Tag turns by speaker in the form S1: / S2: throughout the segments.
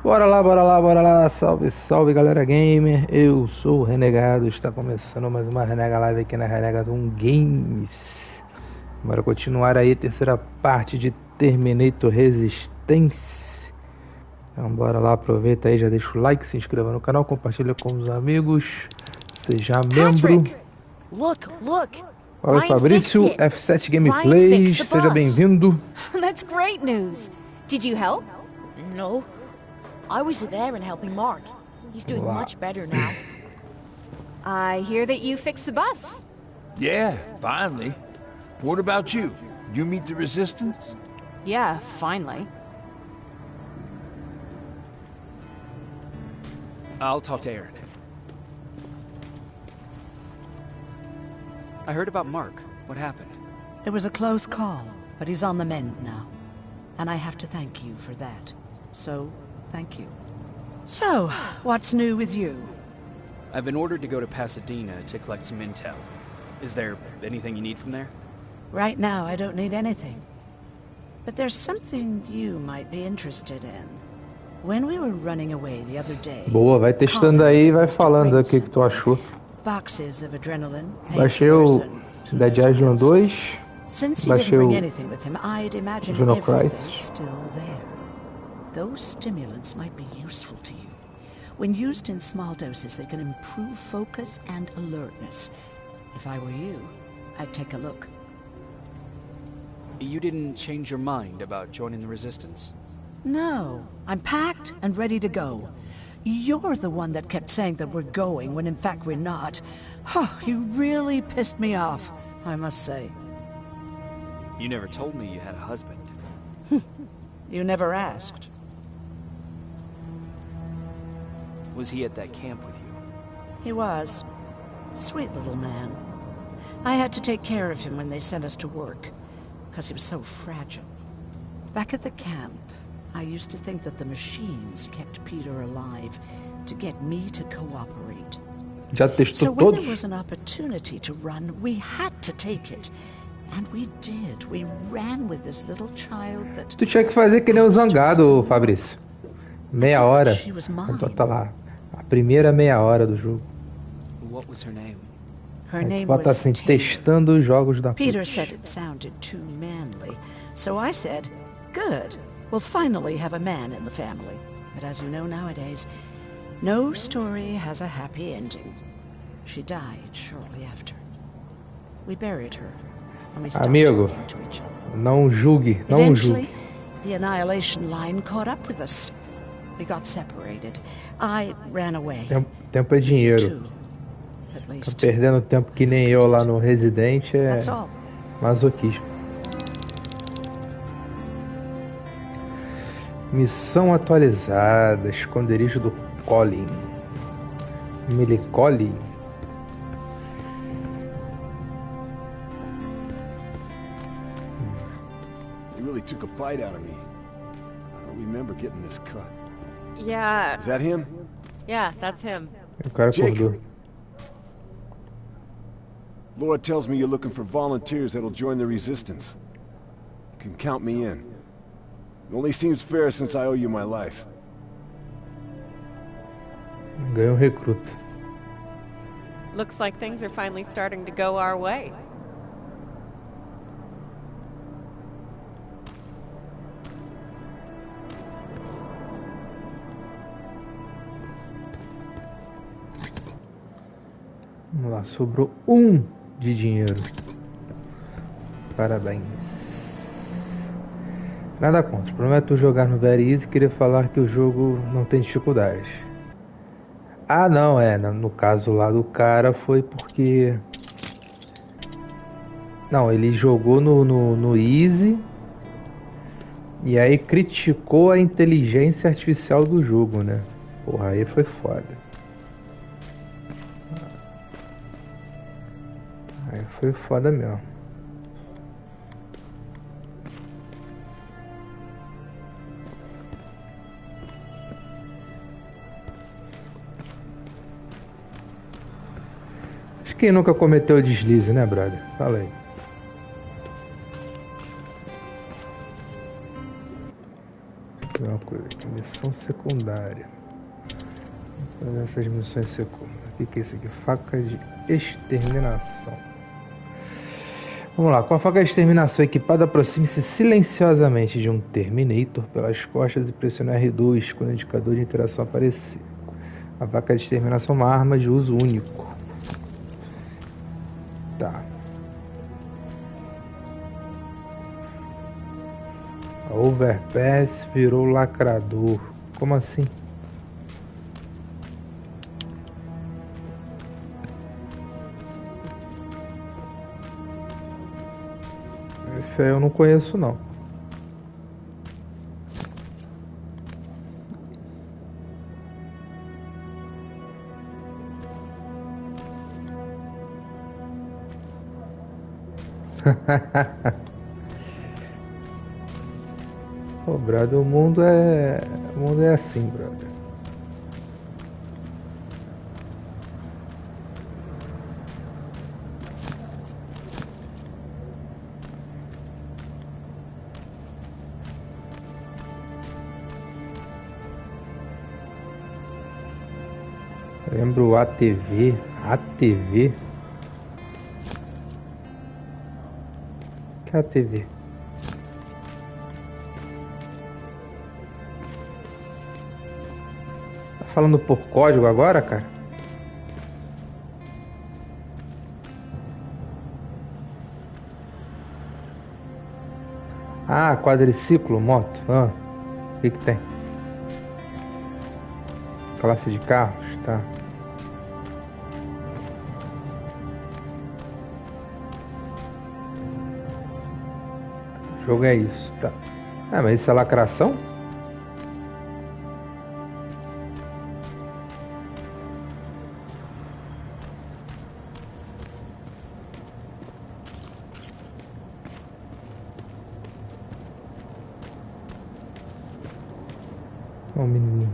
S1: Bora lá, bora lá, bora lá. Salve, salve, galera gamer. Eu sou o Renegado. Está começando mais uma Renega Live aqui na RenegaDoom Games. Bora continuar aí a terceira parte de Terminator Resistência. Então bora lá, aproveita aí, já deixa o like, se inscreva no canal, compartilha com os amigos. Seja membro. Fala, Fabrício, F7 Gameplays, seja bem-vindo.
S2: That's great news. Did you help?
S3: No. I was there and helping Mark. He's doing much better now.
S2: I hear that you fixed the bus.
S4: Yeah, finally. What about you? You meet the resistance?
S2: Yeah, finally.
S5: I'll talk to Aaron. I heard about Mark. What happened?
S6: It was a close call, but he's on the mend now. And I have to thank you for that. So, thank you. So, what's new with you?
S5: I've been ordered to go to Pasadena to collect some intel. Is there anything you need from there?
S6: Right now, I don't need anything. But there's something you might be interested in. When we were running away the other day...
S1: Boa, vai testando aí e vai falando o que tu achou.
S6: Boxes of adrenaline,
S1: baixei o Dead Island 2.
S6: Since he didn't bring anything with him, I'd imagine everything's still there. Those stimulants might be useful to you. When used in small doses, they can improve focus and alertness. If I were you, I'd take a look.
S5: You didn't change your mind about joining the Resistance?
S6: No, I'm packed and ready to go. You're the one that kept saying that we're going when in fact we're not. Oh, you really pissed me off, I must say.
S5: You never told me you had a husband.
S6: You never asked.
S5: Was he at that camp with you?
S6: He was. Sweet little man. I had to take care of him when they sent us to work, because he was so fragile. Back at the camp, I used to think that the machines kept Peter alive to get me to cooperate.
S1: Já testou
S6: so when
S1: todos?
S6: there was an opportunity to run, we had to take it. And we did. We ran with this little child that...
S1: Tu tinha que fazer que nem o Zangado, Fabrício. Meia hora. Então tá lá. A primeira meia hora do jogo.
S5: What was her name?
S6: Her name
S1: bota assim, testando os jogos da
S6: Peter said it sounded too manly. So I said, good. We'll finally have a man in the family. But as you know nowadays, no story has a happy ending. She died shortly after. We buried her. And we stopped
S1: Amigo,
S6: talking to each other.
S1: Não julgue, não
S6: Eventually,
S1: julgue.
S6: the Annihilation line caught up with us. We got separated. I ran away.
S1: Tempo é dinheiro. Tá perdendo tempo que nem eu lá no Resident é masoquismo. Missão atualizada, esconderijo do Colin. Milicoli.
S7: He really took a bite out of me. I don't remember getting this cut.
S2: Yeah.
S7: Is that him?
S2: Yeah, that's him.
S1: O cara acordou.
S7: Laura tells me you're looking for volunteers that'll join the Resistance. You can count me in. It only seems fair since I owe you my life.
S1: Ganhou recruta.
S2: Looks like things are finally starting to go our way.
S1: Vamos lá, sobrou 1 de dinheiro. Parabéns. Nada contra. O problema é tu jogar no Very Easy e querer falar que o jogo não tem dificuldade. Ah, não, no caso lá do cara foi porque... Não, ele jogou no Easy e aí criticou a inteligência artificial do jogo, né? Porra, aí foi foda. Aí foi foda mesmo. Acho que quem nunca cometeu deslize, né, brother? Fala aí. Tem uma coisa aqui, missão secundária. Vamos fazer essas missões secundárias. O que é isso aqui? Faca de exterminação. Vamos lá, com a faca de exterminação equipada, aproxime-se silenciosamente de um Terminator pelas costas e pressione R2 quando o indicador de interação aparecer. A faca de exterminação é uma arma de uso único. Tá. A Overpass virou lacrador. Como assim? Esse aí eu não conheço, não. Ô, brother, o mundo é assim, brother. Lembro o ATV. ATV? O que é ATV? Tá falando por código agora, cara? Ah, quadriciclo, moto. Ah, o que tem? Classe de carros, tá. O jogo é isso, tá. Ah, mas isso é lacração? Ó, o menininho.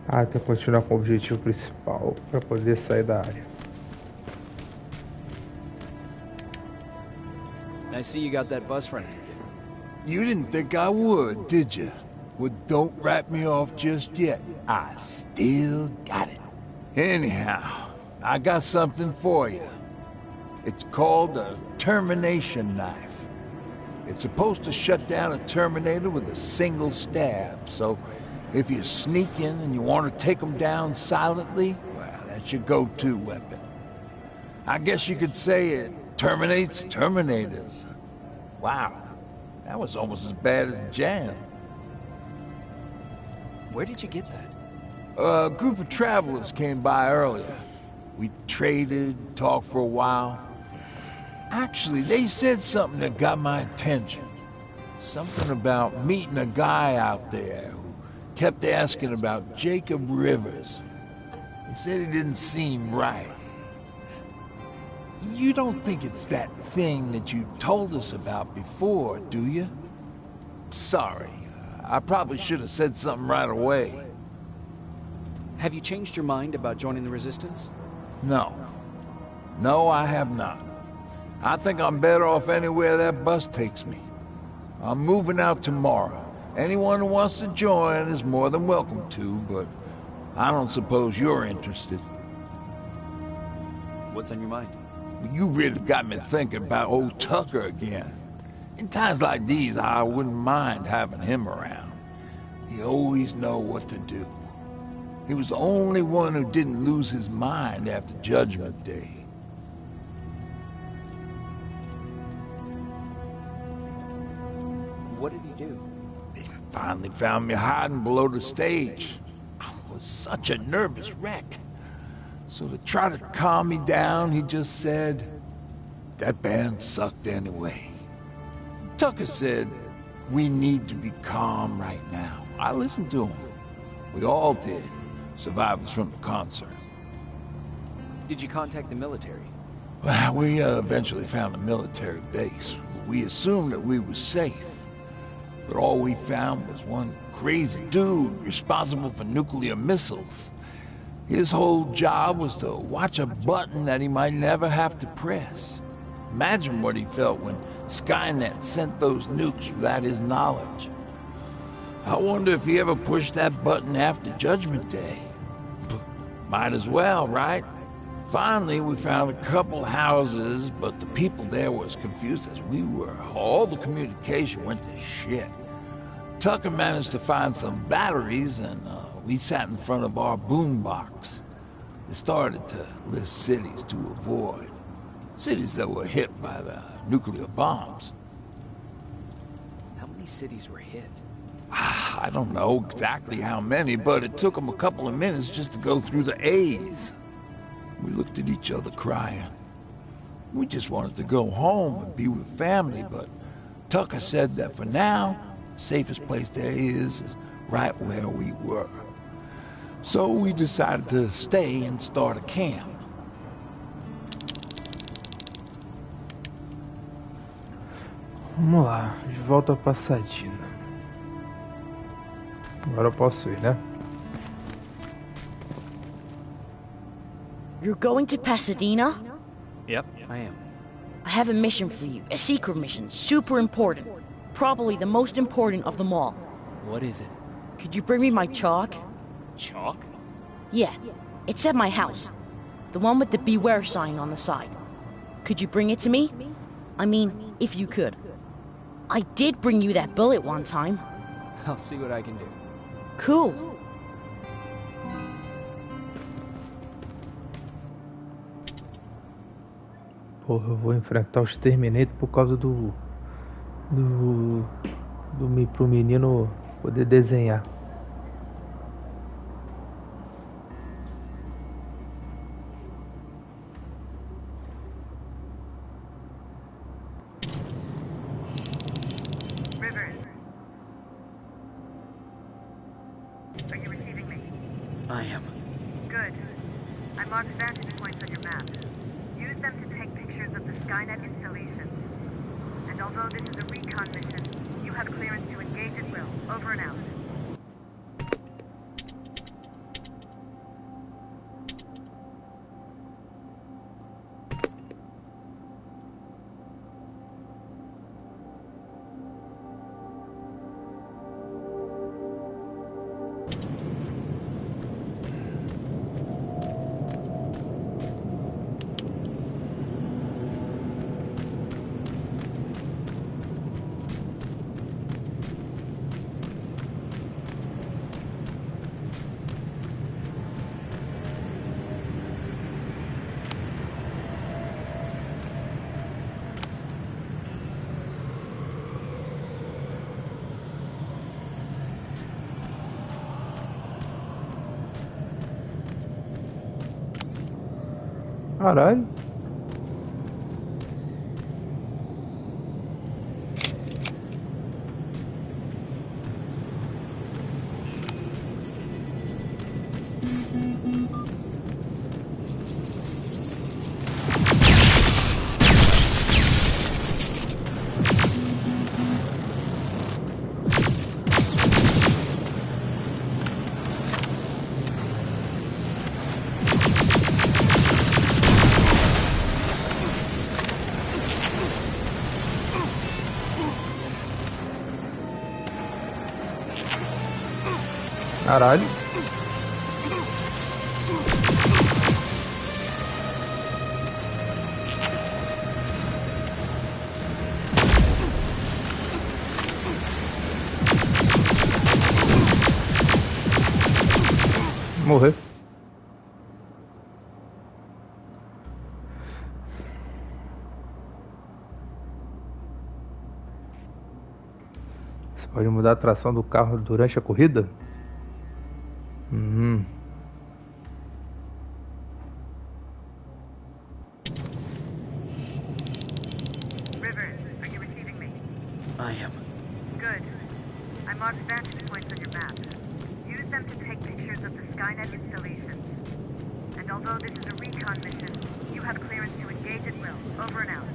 S1: Ah, tem que continuar com o objetivo principal para poder sair da área.
S5: I see you got that bus running again.
S4: You didn't think I would, did you? Well, don't wrap me off just yet. I still got it. Anyhow, I got something for you. It's called a termination knife. It's supposed to shut down a Terminator with a single stab, so if you sneak in and you want to take them down silently, well, that's your go-to weapon. I guess you could say it terminates Terminators. Wow, that was almost as bad as jam.
S5: Where did you get that?
S4: A group of travelers came by earlier. We traded, talked for a while. Actually, they said something that got my attention. Something about meeting a guy out there who kept asking about Jacob Rivers. He said he didn't seem right. You don't think it's that thing that you told us about before, do you? Sorry, I probably should have said something right away.
S5: Have you changed your mind about joining the Resistance?
S4: No. No, I have not. I think I'm better off anywhere that bus takes me. I'm moving out tomorrow. Anyone who wants to join is more than welcome to, but I don't suppose you're interested.
S5: What's on your mind?
S4: You really got me thinking about old Tucker again. In times like these, I wouldn't mind having him around. He always know what to do. He was the only one who didn't lose his mind after Judgment Day.
S5: What did he do?
S4: He finally found me hiding below the stage. I was such a nervous wreck. So to try to calm me down, he just said, that band sucked anyway. Tucker said, we need to be calm right now. I listened to him. We all did. Survivors from the concert.
S5: Did you contact the military?
S4: Well, we eventually found a military base. We assumed that we were safe. But all we found was one crazy dude responsible for nuclear missiles. His whole job was to watch a button that he might never have to press. Imagine what he felt when Skynet sent those nukes without his knowledge. I wonder if he ever pushed that button after Judgment Day. Might as well, right? Finally, we found a couple houses, but the people there were as confused as we were. All the communication went to shit. Tucker managed to find some batteries, and we sat in front of our boombox. They started to list cities to avoid. Cities that were hit by the nuclear bombs.
S5: How many cities were hit?
S4: I don't know exactly how many, but it took them a couple of minutes just to go through the A's. We looked at each other crying. We just wanted to go home and be with family, but Tucker said that for now, the safest place there is right where we were. So we decided to stay and start a camp.
S1: Vamos lá, de volta a Pasadena. Agora eu posso ir, né?
S3: You're going to Pasadena?
S5: Yep, I am.
S3: I have a mission for you. A secret mission. Super important. Probably the most important of them all.
S5: What is it?
S3: Could you bring me my chalk?
S5: Chalk?
S3: Yeah. It's at my house. The one with the beware sign on the side. Could you bring it to me? I mean, if you could. I did bring you that bullet one time.
S5: I'll see what I can do.
S3: Cool.
S1: Porra, eu vou enfrentar os Terminator por causa pro menino poder desenhar.
S8: Rivers. Are you receiving me?
S5: I am.
S8: Good. I marked vantage points on your map. Use them to take pictures of the Skynet installations. And although this is a recon mission, you have clearance to engage at will. Over and out.
S1: Caralho. Caralho. Morrer. Você pode mudar a tração do carro durante a corrida?
S8: Rivers, are you receiving me?
S5: I am.
S8: Good. I marked vantage points on your map. Use them to take pictures of the Skynet installations. And although this is a recon mission, you have clearance to engage at will. Over and out.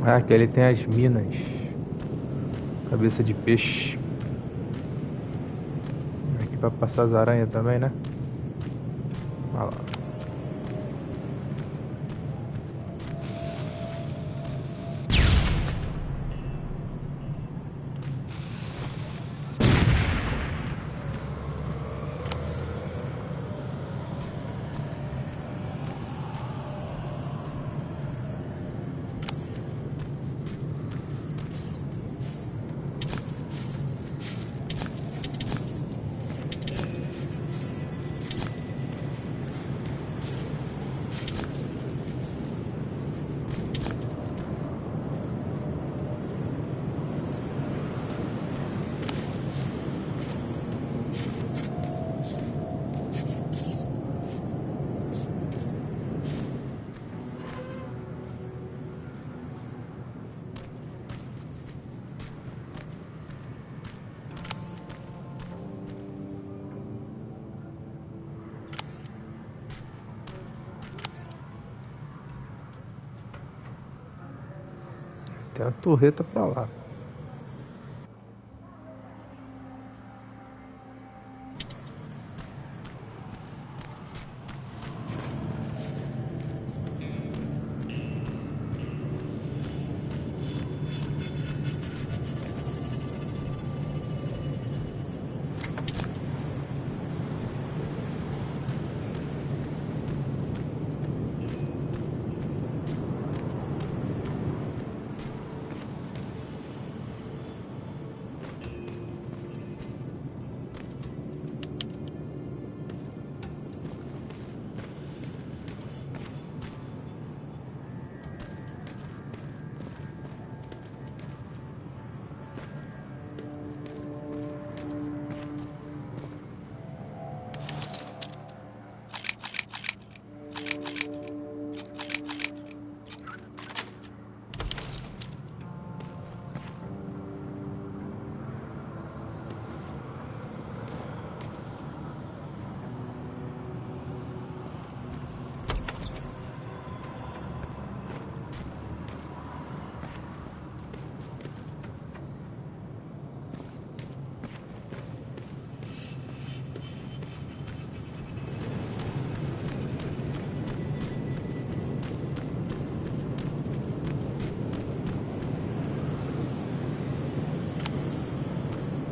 S1: Ah, aqui ele tem as minas. Cabeça de peixe. Aqui pra passar as aranhas também, né? Olha lá. Tem uma torreta pra lá.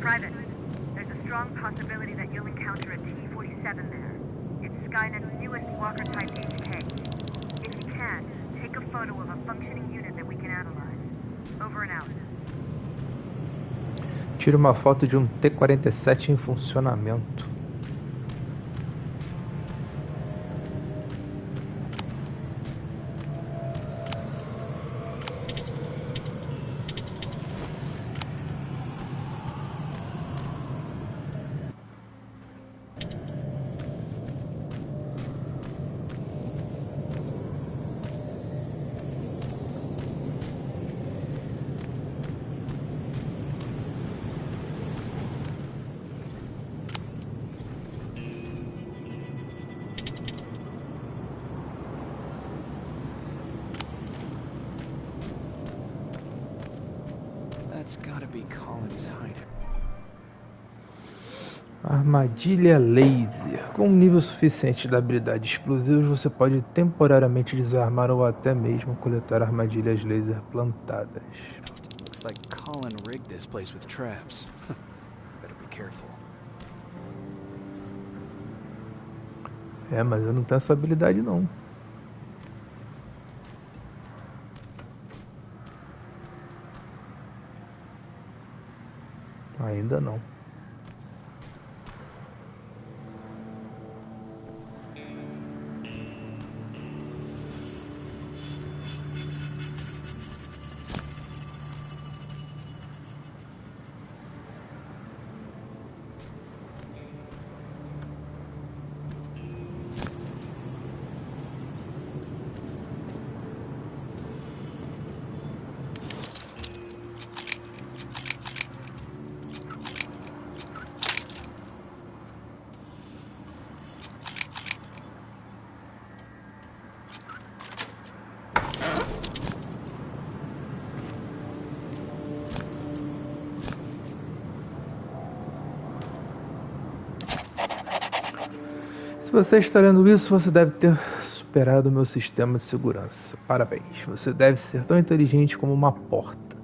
S8: Private, there's a strong possibility that you'll encounter a T-47 there. It's Skynet's newest Walker-type HK. If you can, take a photo of a functioning unit that we can analyze. Over and out.
S1: Tira uma foto de um T-47 em funcionamento.
S5: That's gotta be Colin's hideout.
S1: Armadilha laser. Com um nível suficiente da habilidade explosivos, você pode temporariamente desarmar ou até mesmo coletar armadilhas laser plantadas.
S5: Looks like Colin rigged this place with traps. Better be careful.
S1: É, mas eu não tenho essa habilidade não. Ainda não. Se você está lendo isso, você deve ter superado o meu sistema de segurança. Parabéns, você deve ser tão inteligente como uma porta.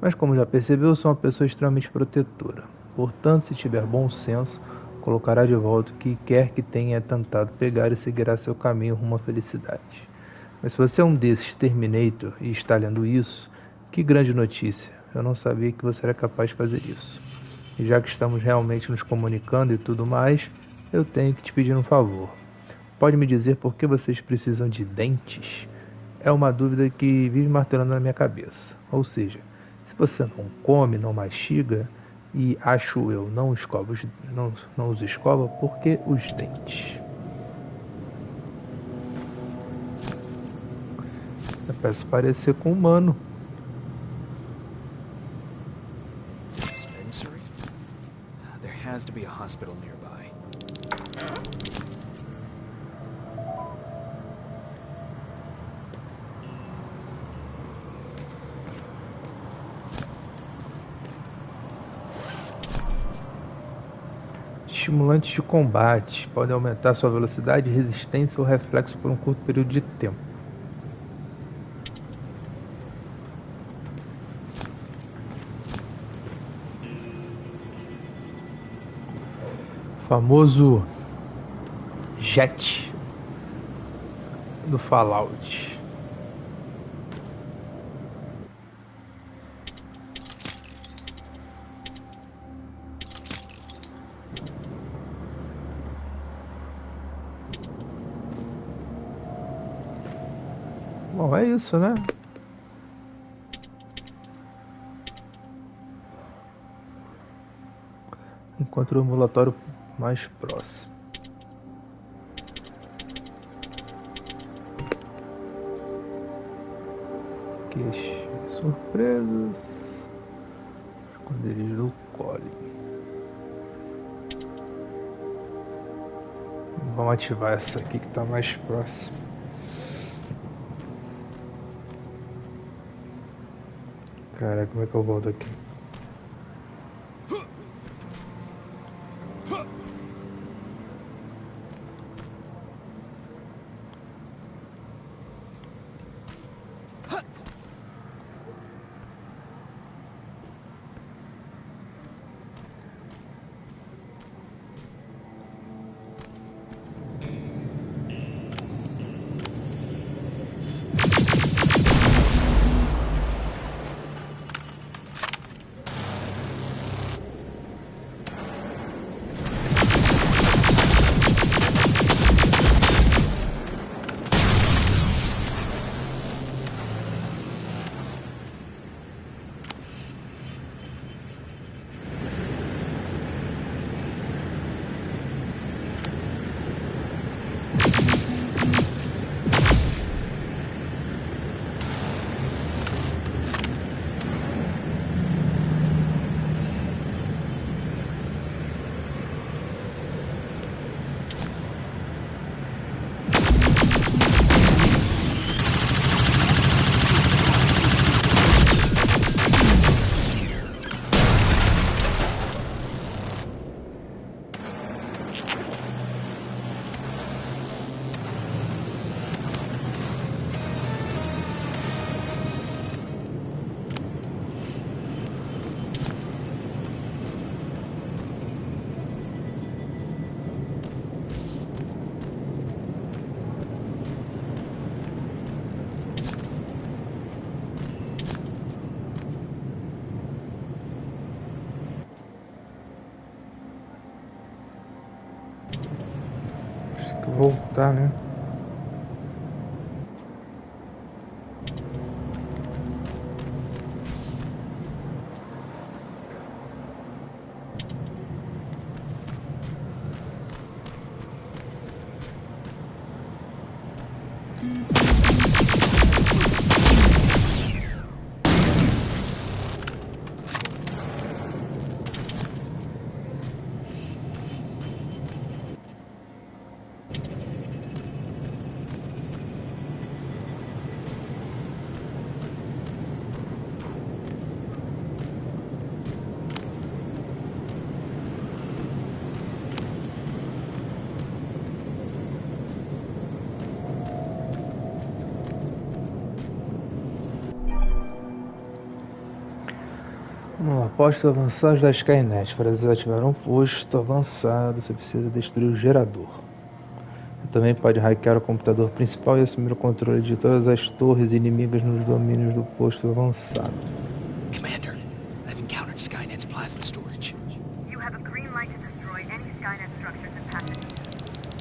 S1: Mas como já percebeu, sou uma pessoa extremamente protetora. Portanto, se tiver bom senso, colocará de volta o que quer que tenha tentado pegar e seguirá seu caminho rumo à felicidade. Mas se você é um desses Terminator e está lendo isso, que grande notícia. Eu não sabia que você era capaz de fazer isso. E já que estamos realmente nos comunicando e tudo mais, eu tenho que te pedir um favor. Pode me dizer por que vocês precisam de dentes? É uma dúvida que vive martelando na minha cabeça. Ou seja, se você não come, não mastiga e, acho eu, não os escova, por que os dentes? Parece parecer com um humano.
S5: Dispensary? There has to be a hospital nearby.
S1: Estimulantes de combate podem aumentar sua velocidade, resistência ou reflexo por um curto período de tempo. Famoso jet do Fallout. Bom, é isso, né? Encontre o ambulatório mais próximo. Queixe, surpresas. Esconderijo do Cole. Vamos ativar essa aqui que está mais próxima. Caraca, como é que eu volto aqui? Voltar, né? Vamos lá, postos avançados da Skynet. Para desativar um posto avançado, você precisa destruir o gerador. Você também pode hackear o computador principal e assumir o controle de todas as torres inimigas nos domínios do posto avançado.
S5: Commander, I've encountered Skynet's plasma storage.
S8: You have a green light to destroy any Skynet structures in Pasadena.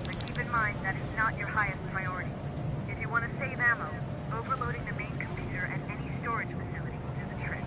S8: But keep in mind that is not your highest priority. If you want to save ammo, overloading the main computer and any storage facility will do the trick.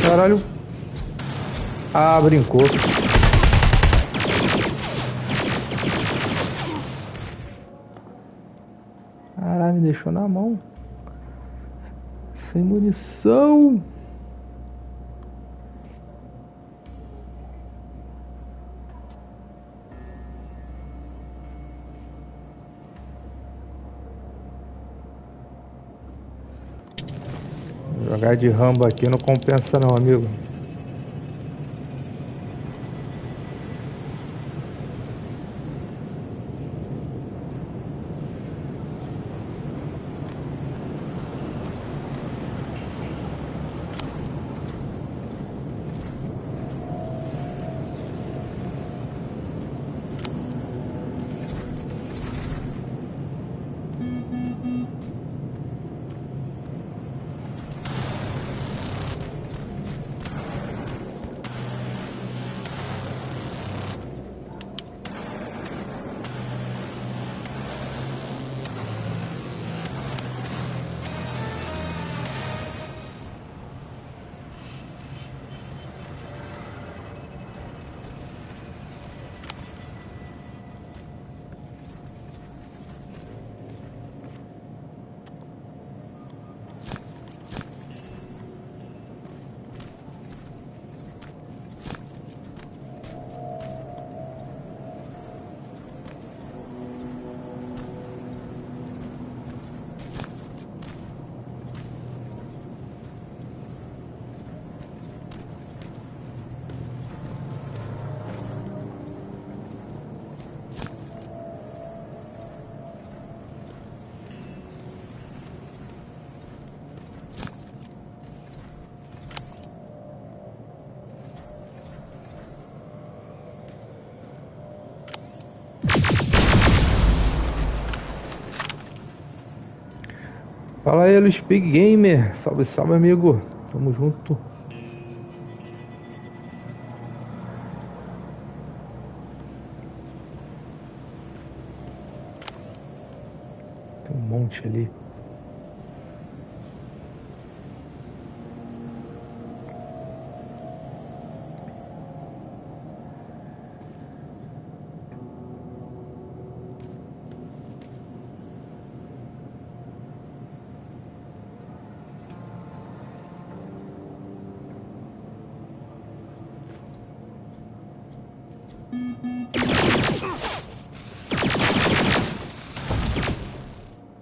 S1: Caralho. Ah, brincou. Caralho, me deixou na mão. Sem munição. Jogar de Rambo aqui não compensa não, amigo. Fala aí, Luiz Big Gamer. Salve, salve, amigo. Tamo junto. Tem um monte ali.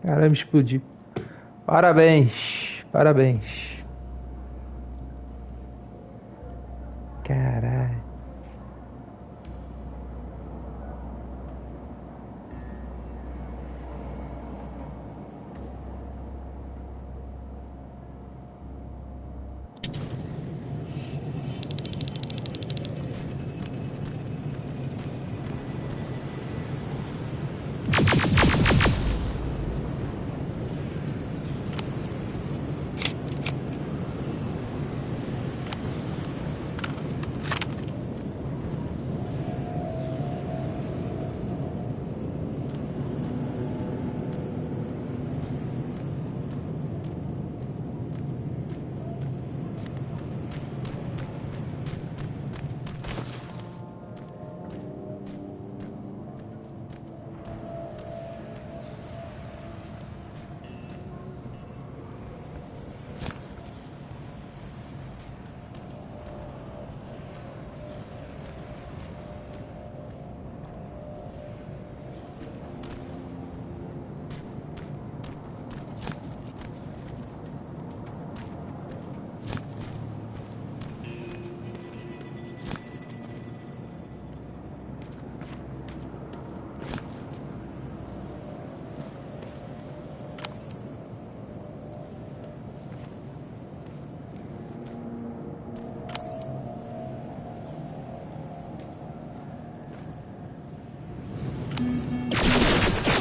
S1: Caramba, explodi. Parabéns, parabéns. Caralho.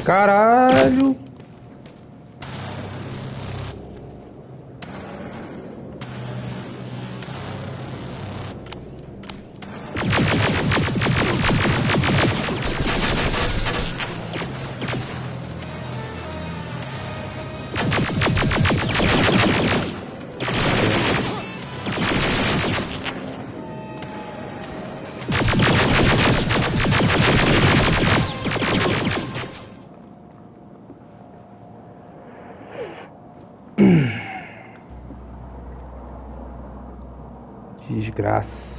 S1: Caralho! Desgraça.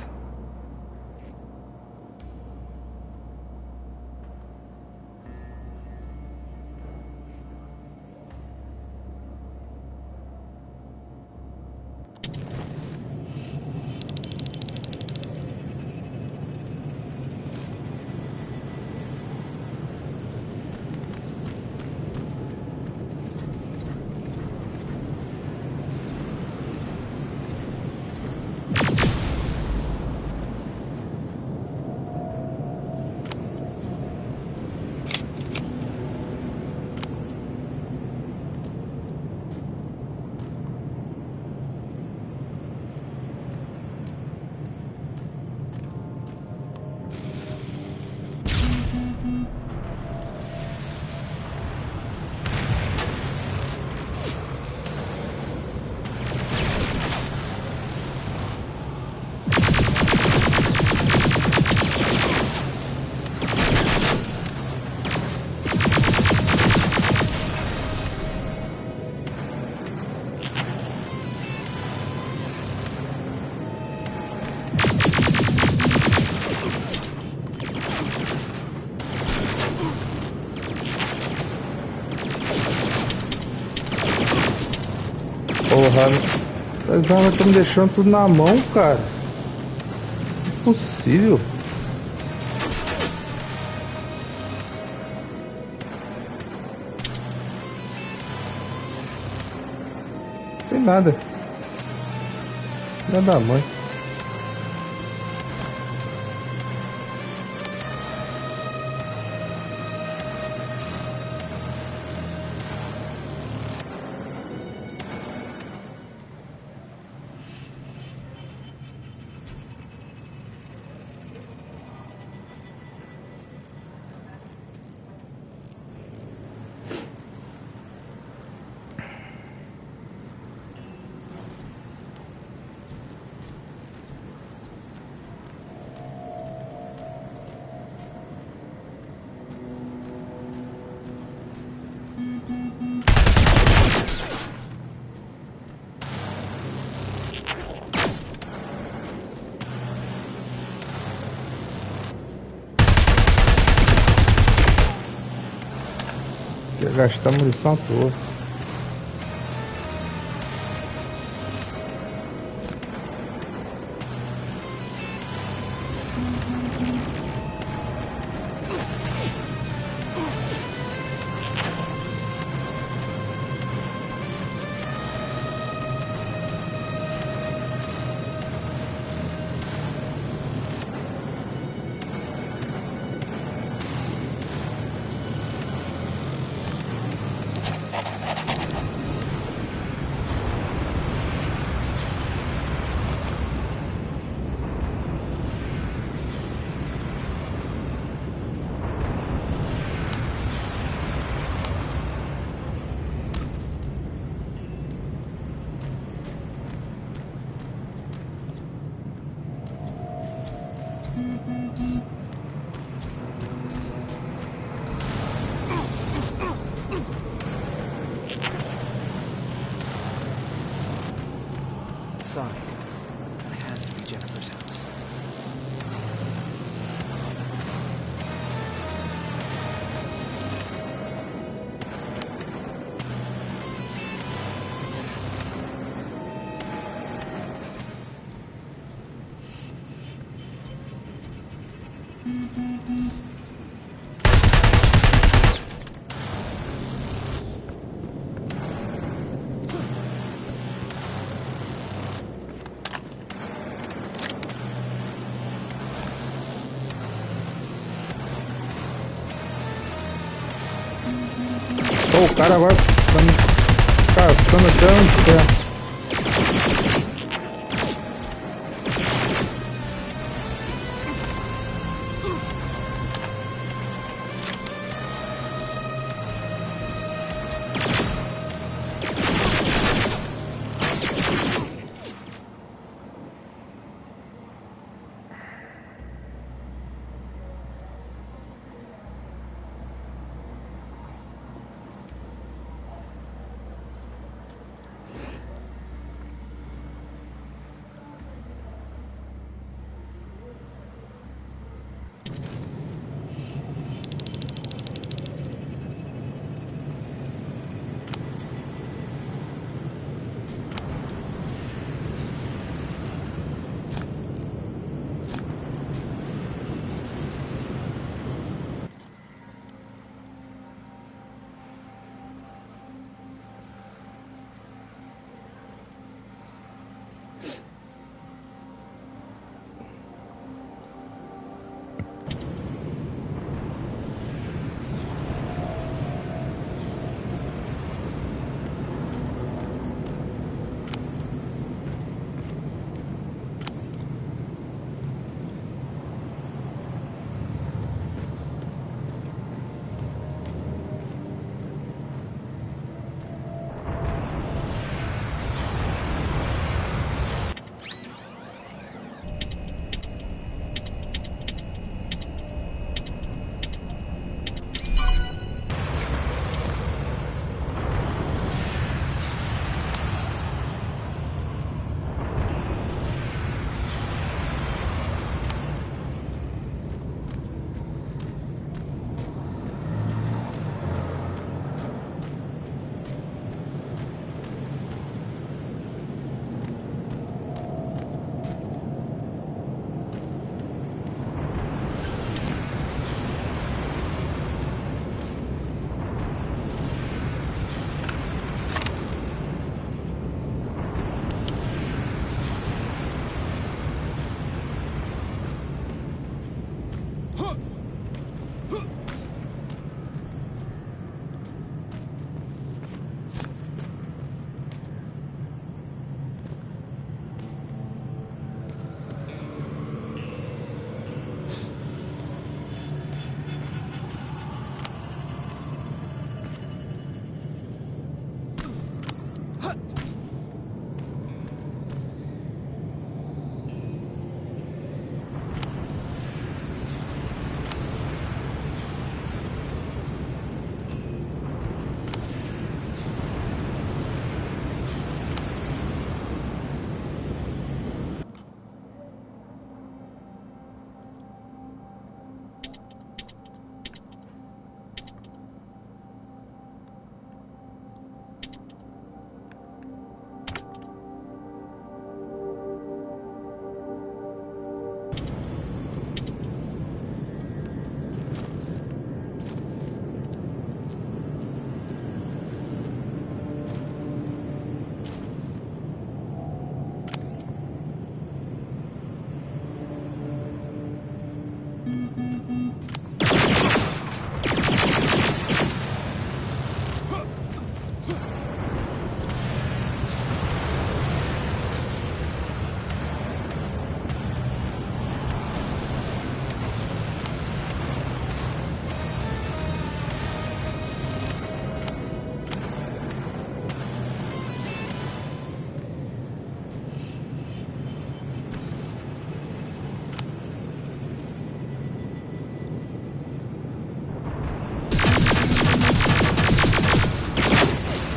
S1: Porra, as armas estão me deixando tudo na mão, cara. Impossível. Não tem nada. Nada da mãe. Ia gastar munição à toa.
S5: Sign. It has to be Jennifer's house.
S1: Oh, o cara agora tá me caçando até onde quer.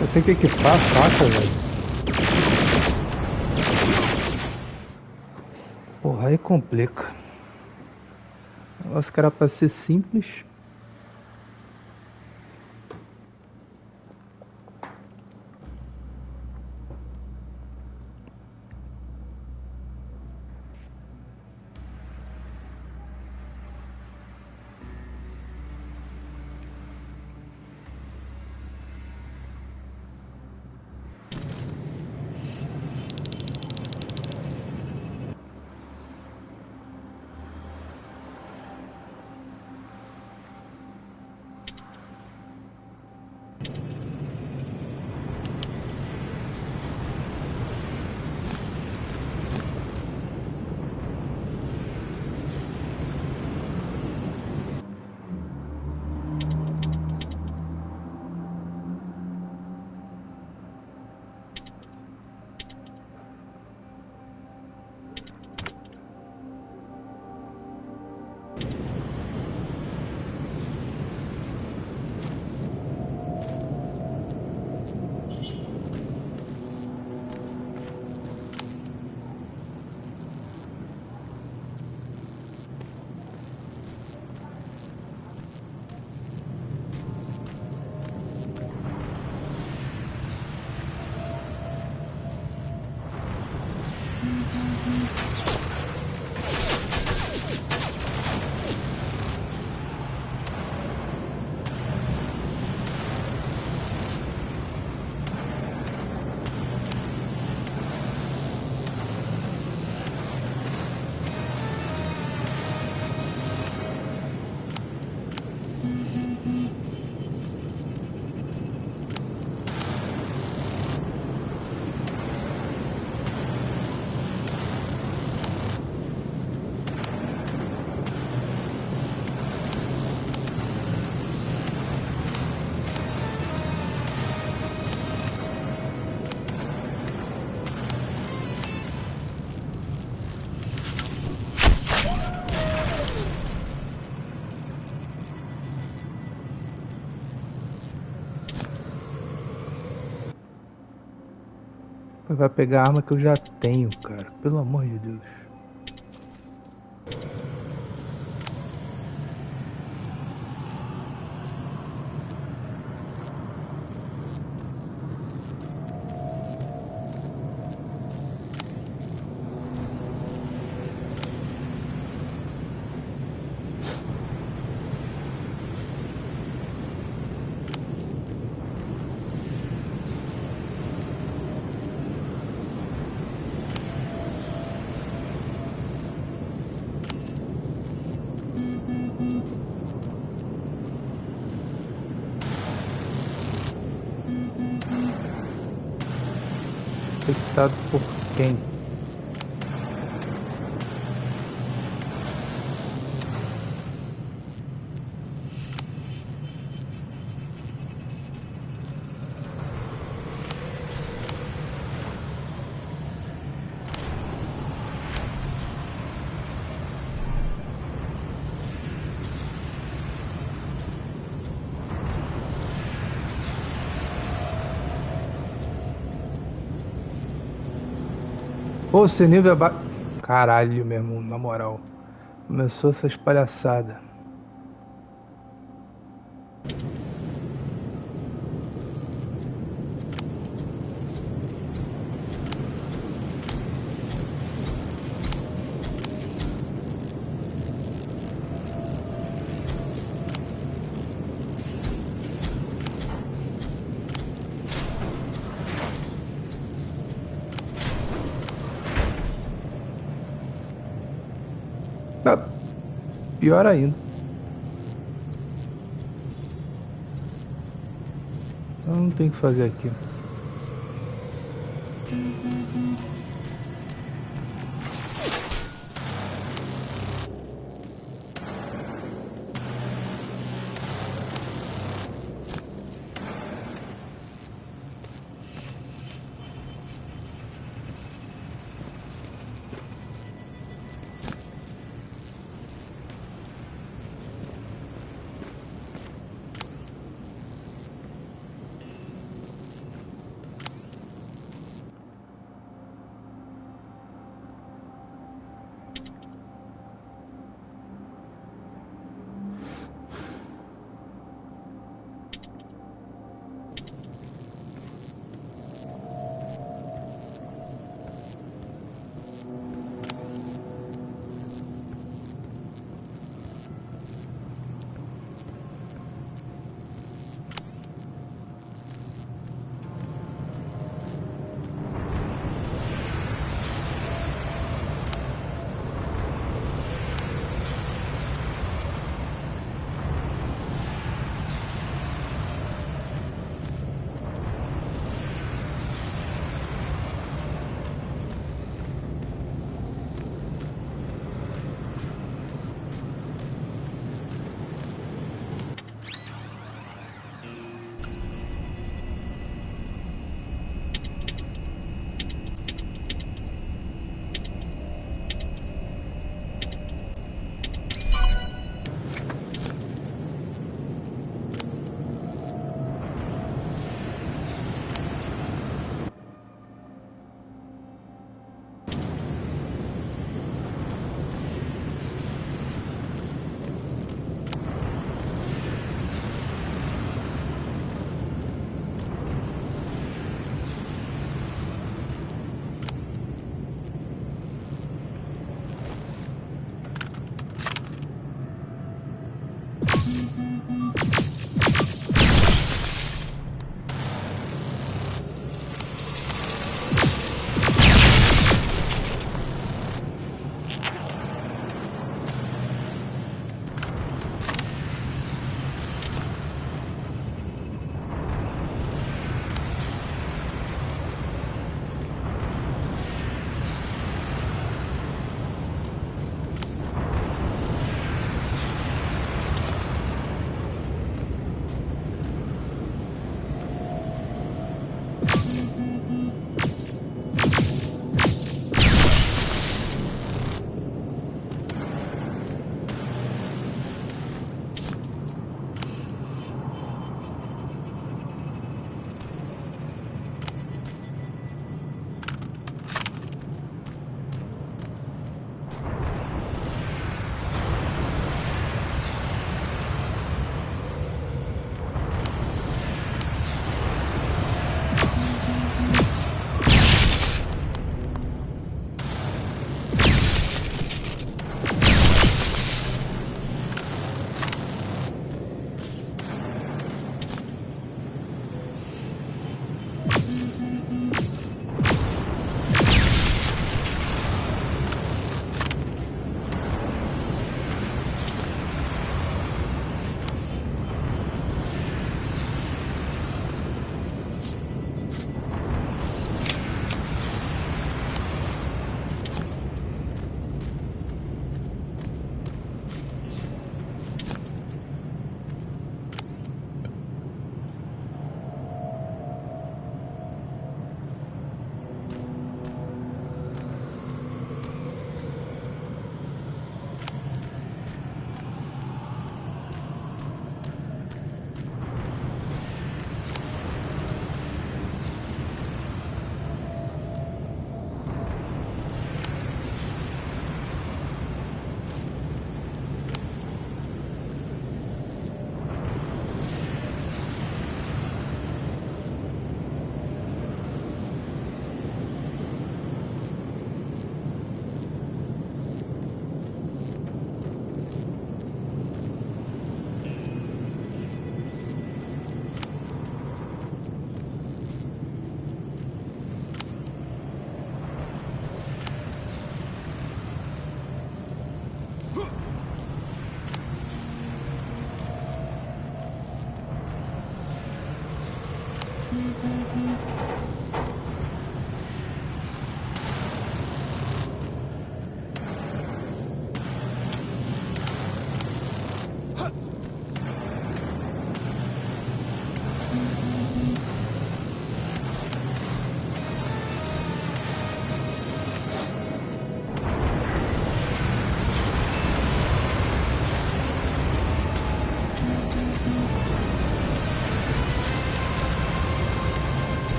S1: Eu tenho que equipar a faca, velho. Porra, aí complica. O negócio que era pra ser simples. Vai pegar a arma que eu já tenho, cara. Pelo amor de Deus. Infectado por quem? Pô, seu nível é Caralho, meu irmão, na moral. Começou essas palhaçadas. Pior ainda. Eu não tenho o que fazer aqui.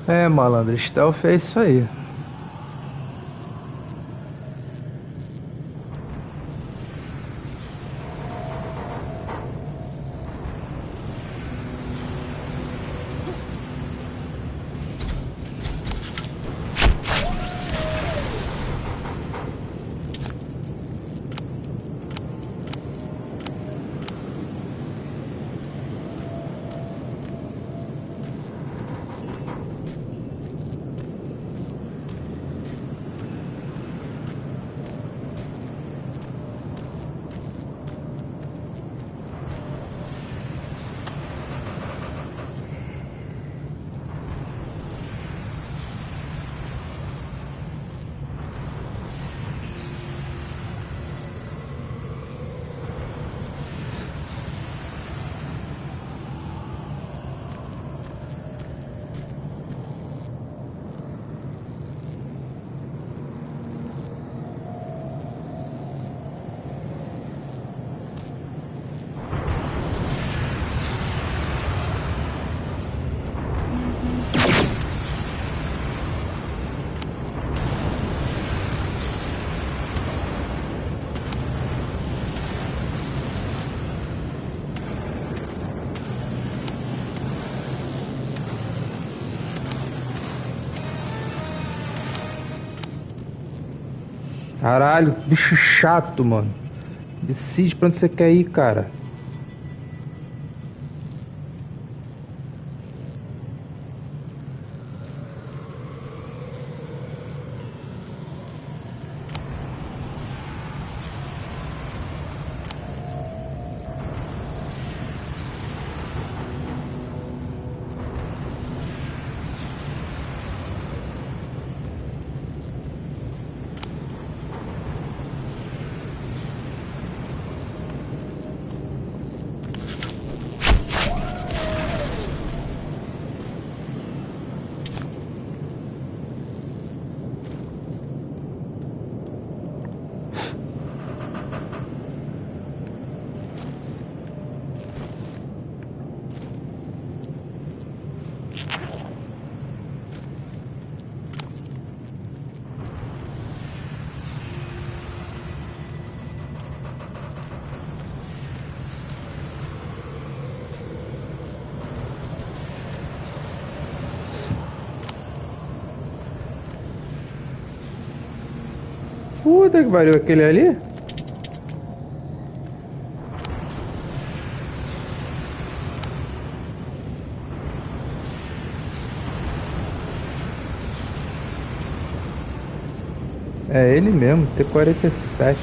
S1: É, malandro, stealth é isso aí. Caralho, bicho chato, mano. Decide pra onde você quer ir, cara. Puta que pariu, aquele ali? É ele mesmo, T-47.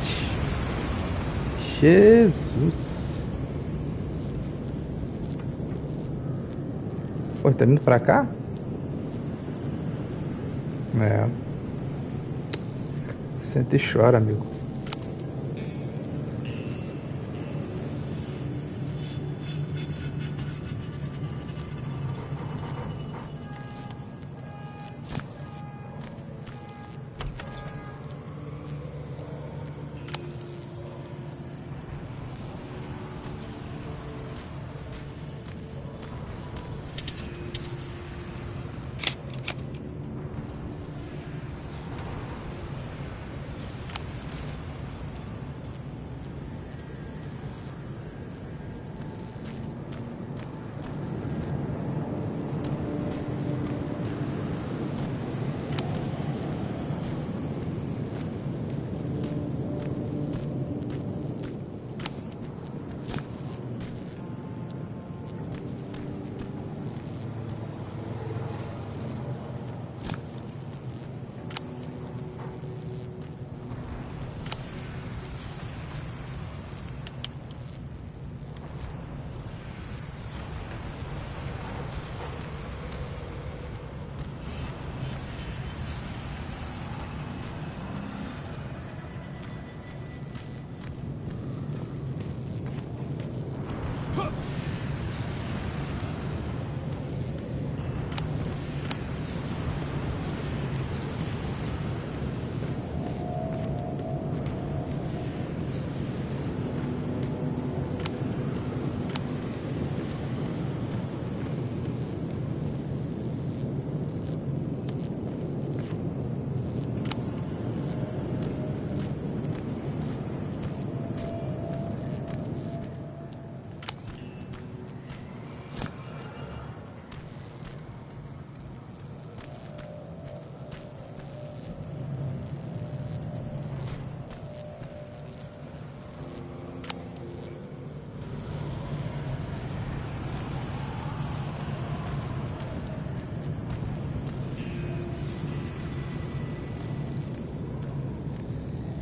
S1: Jesus. Pô, tá indo pra cá? É. Senta e chora, amigo.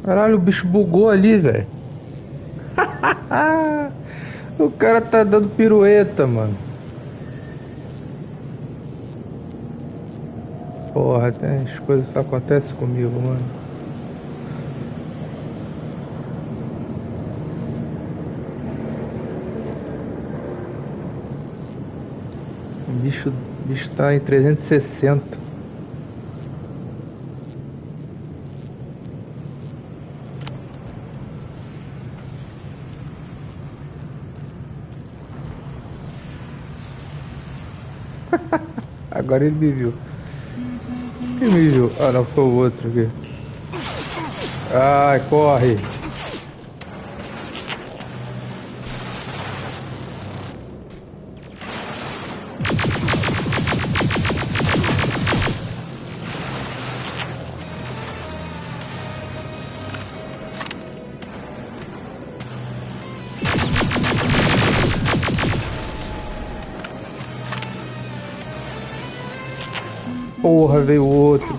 S1: Caralho, o bicho bugou ali, velho. O cara tá dando pirueta, mano. Porra, as coisas só acontecem comigo, mano. O bicho tá em 360. Agora ele me viu. Quem me viu? Ah, não, foi o outro aqui. Ai, corre. Porra, veio outro.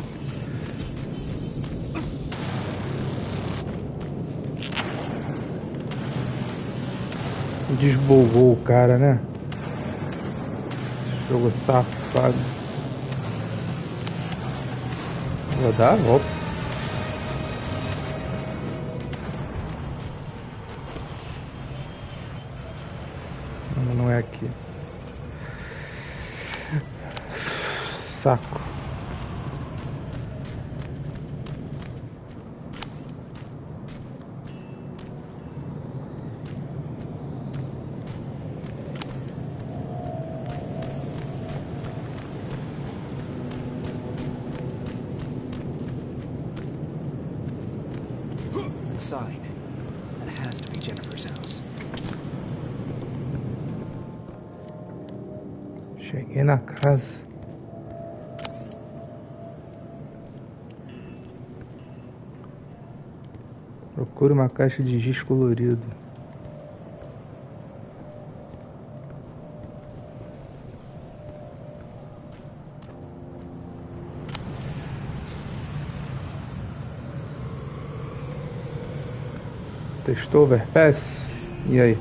S1: Desbugou o cara, né? Jogo safado. Vou dar a volta. Não é aqui. Saco.
S5: Inside. That has to be Jennifer's house.
S1: Cheguei na casa. Procure uma caixa de giz colorido. Testou overpass? E aí?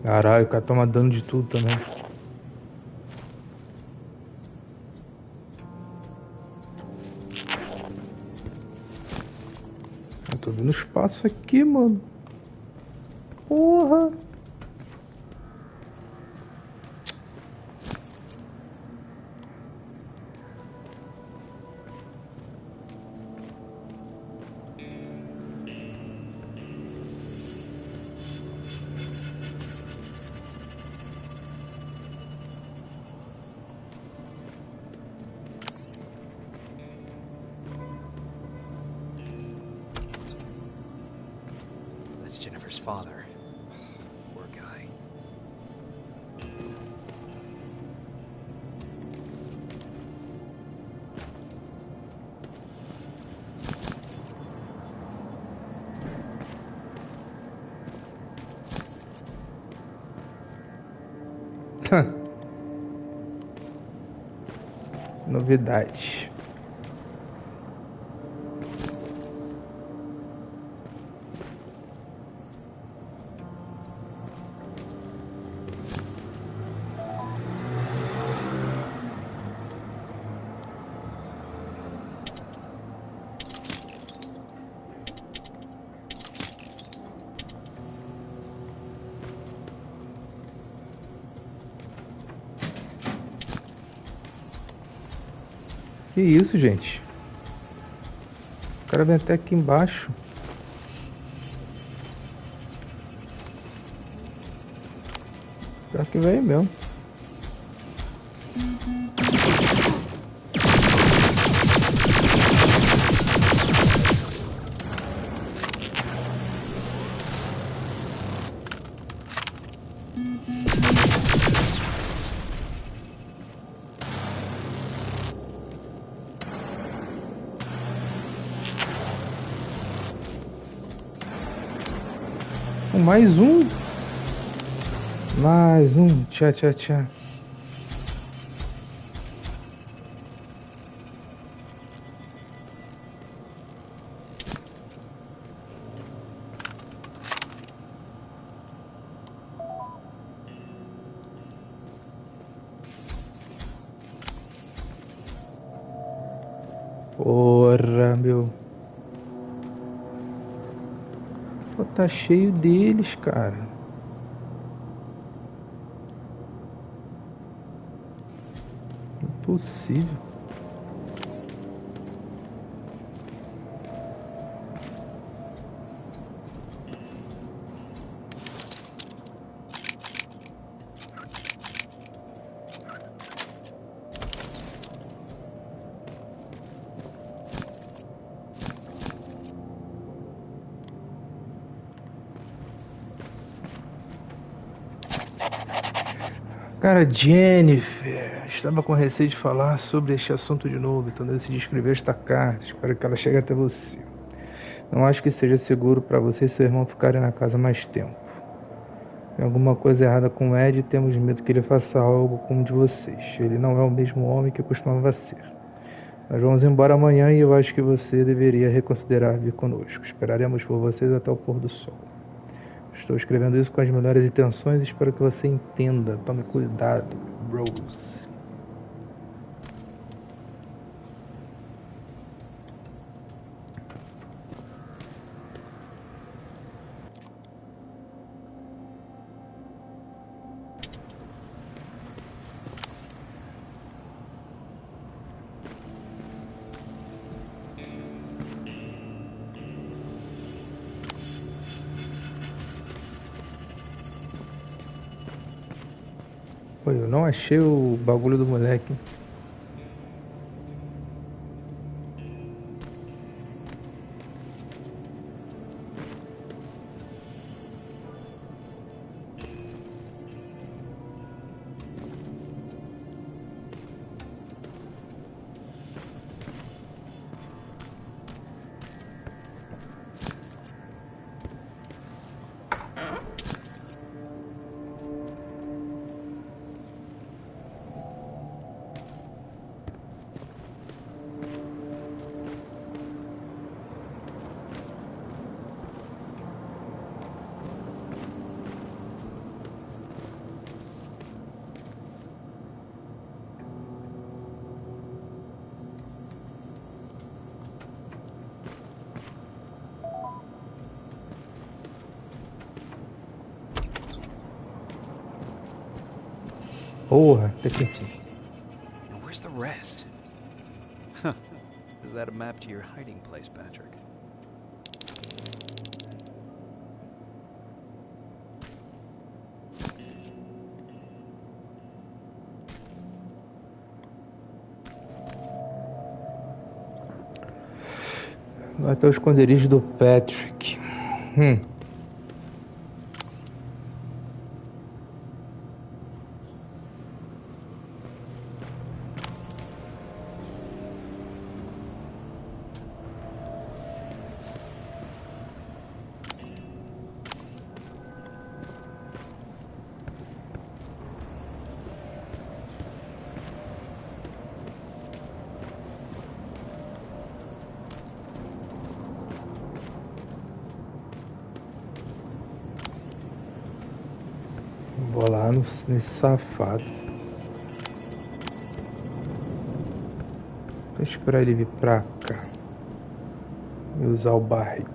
S1: Caralho, o cara toma dano de tudo também. Eu tô vendo espaço aqui, mano. Porra.
S5: That's Jennifer's father. Poor guy.
S1: Novidade. Que isso, gente? O cara vem até aqui embaixo. Pior que veio mesmo. mais um. Mais um. Tchá, tchá, tchá. Porra, meu. Pô, tá cheio deles, cara. Impossível. Cara, Jennifer, estava com receio de falar sobre este assunto de novo, então decidi escrever esta carta. Espero que ela chegue até você. Não acho que seja seguro para você e seu irmão ficarem na casa mais tempo. Tem alguma coisa errada com o Ed e temos medo que ele faça algo como o de vocês. Ele não é o mesmo homem que costumava ser. Nós vamos embora amanhã e eu acho que você deveria reconsiderar vir conosco. Esperaremos por vocês até o pôr do sol. Estou escrevendo isso com as melhores intenções e espero que você entenda. Tome cuidado, Rose. Pô, eu não achei o bagulho do moleque. Porra, tá aqui.
S5: Now where's the rest? Huh. Is that a map to your hiding place, Patrick?
S1: Vai até o esconderijo do Patrick. Vou lá nesse safado. Vou esperar ele vir pra cá e usar o barril.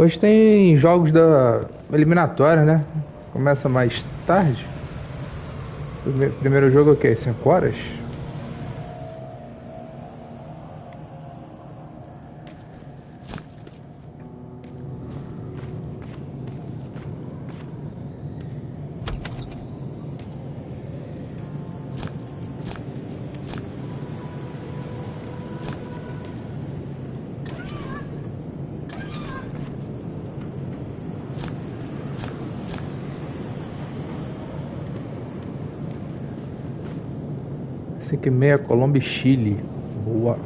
S1: Hoje tem jogos da eliminatória, né? Começa mais tarde. O primeiro jogo é o quê? 5 horas? Que meia Colômbia e Chile. Boa.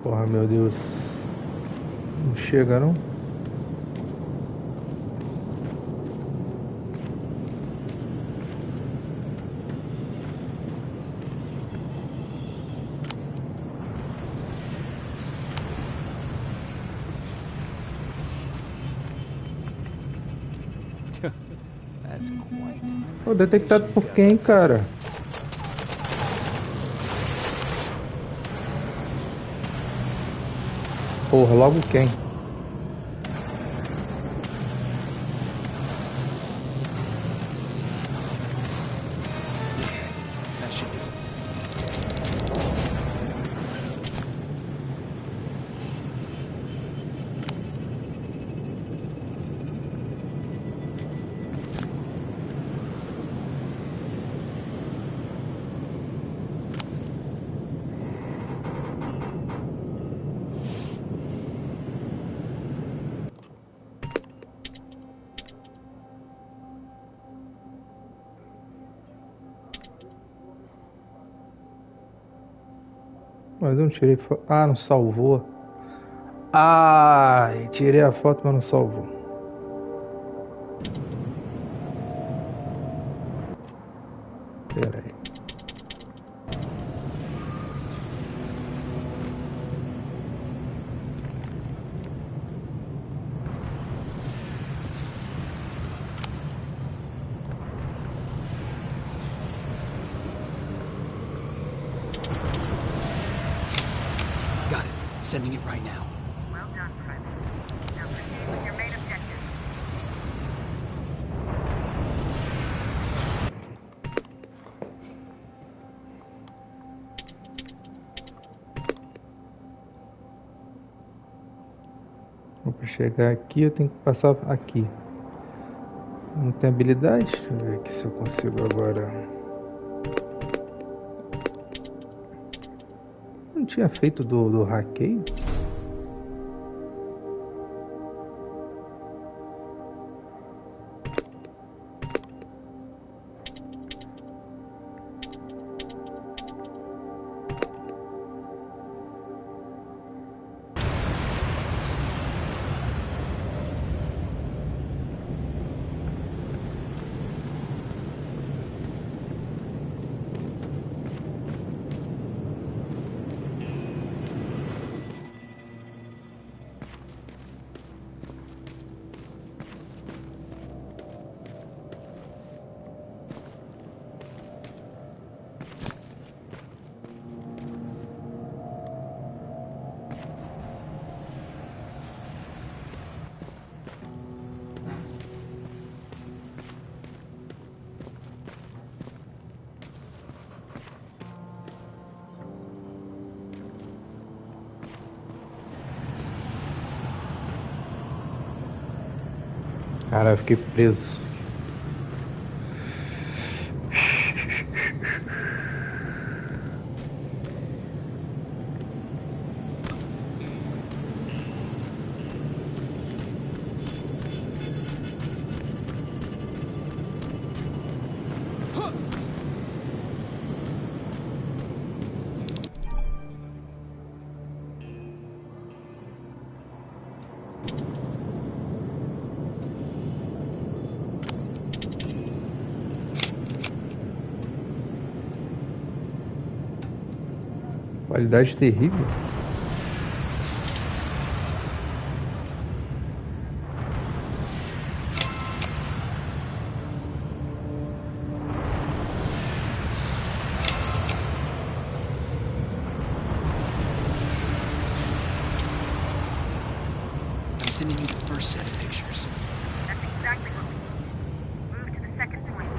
S1: Porra, meu Deus. Não chega, não? Pô, detectado por quem, cara? Porra, logo quem? Mas eu não tirei foto. Ah, não salvou. Ai, tirei a foto, mas não salvou. Pera aí.
S5: Sending it right now.
S8: Well done, friend. Now proceed with your main objective.
S1: Para chegar aqui eu tenho que passar aqui. Não tem habilidade? Deixa eu ver aqui se eu consigo agora. Não tinha feito do hackeio? Cara, eu fiquei preso. Qualidade terrível.
S5: I'm sending you the first set of pictures.
S8: That's exactly what we need. Move to the second point.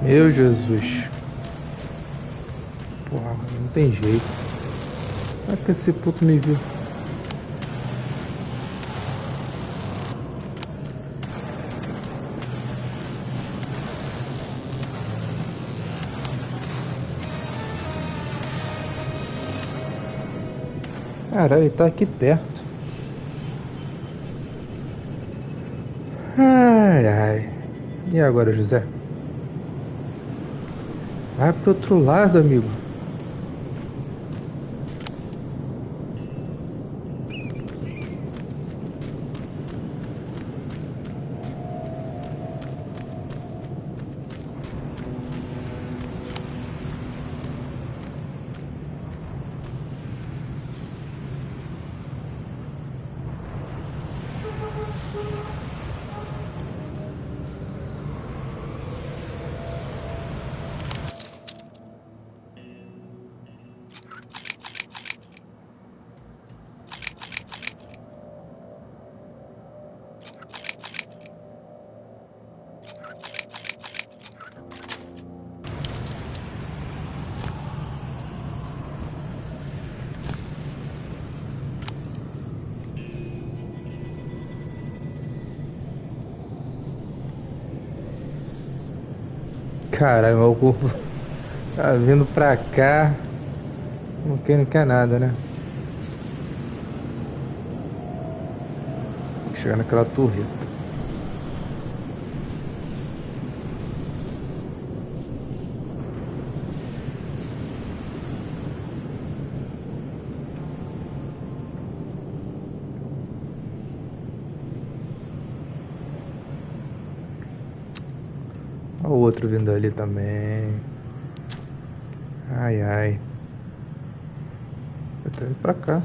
S1: Meu Jesus. Porra, não tem jeito. Como é que esse puto me viu? Caralho, ele tá aqui perto. Ai, ai. E agora, José? Vai pro outro lado, amigo. Caralho, meu corpo tá vindo pra cá. Não quer nada, né? Tem que chegar naquela torreta. Olha o outro vindo ali também. Ai, ai. Eu tô indo pra cá.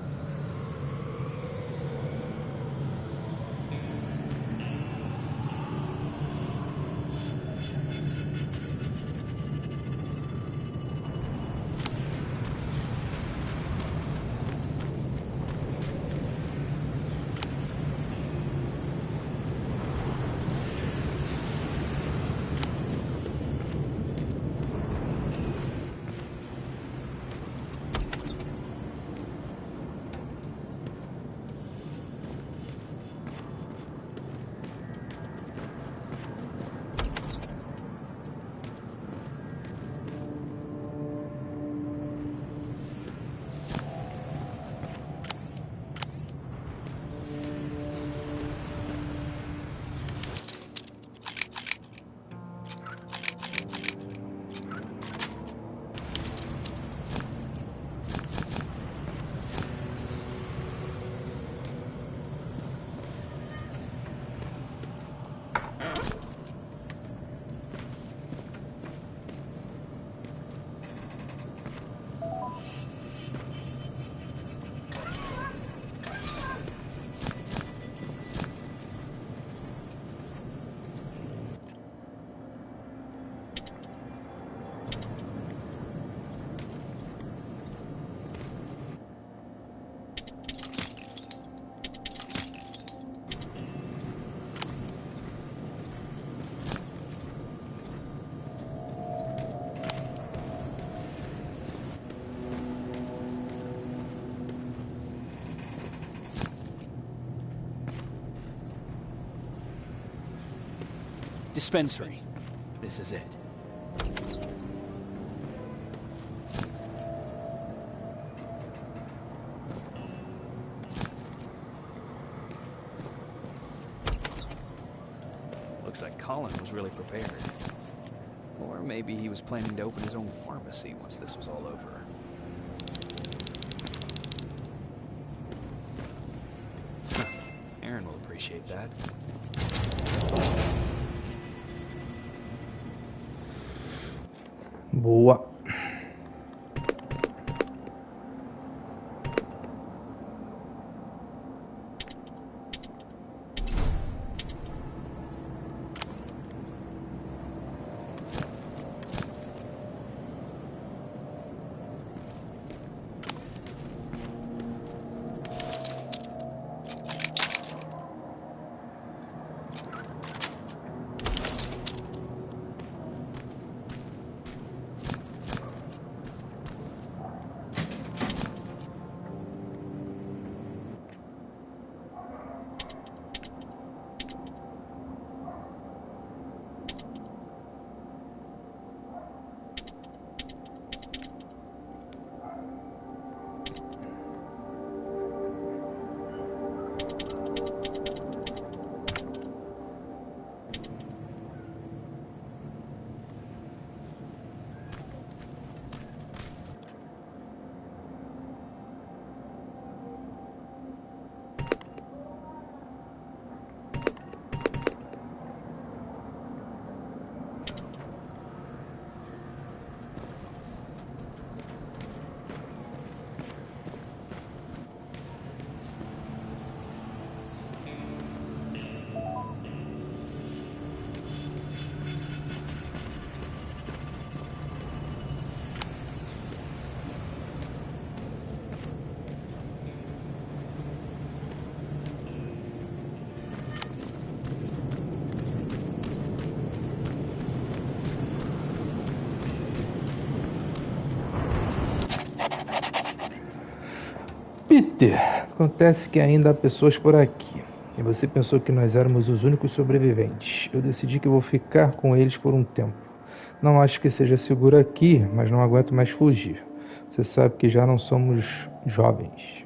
S5: Dispensary. This is it. Looks like Colin was really prepared. Or maybe he was planning to open his own pharmacy once this was all over. Aaron will appreciate that.
S1: Boa. Peter, acontece que ainda há pessoas por aqui. E você pensou que nós éramos os únicos sobreviventes. Eu decidi que vou ficar com eles por um tempo. Não acho que seja seguro aqui, mas não aguento mais fugir. Você sabe que já não somos jovens.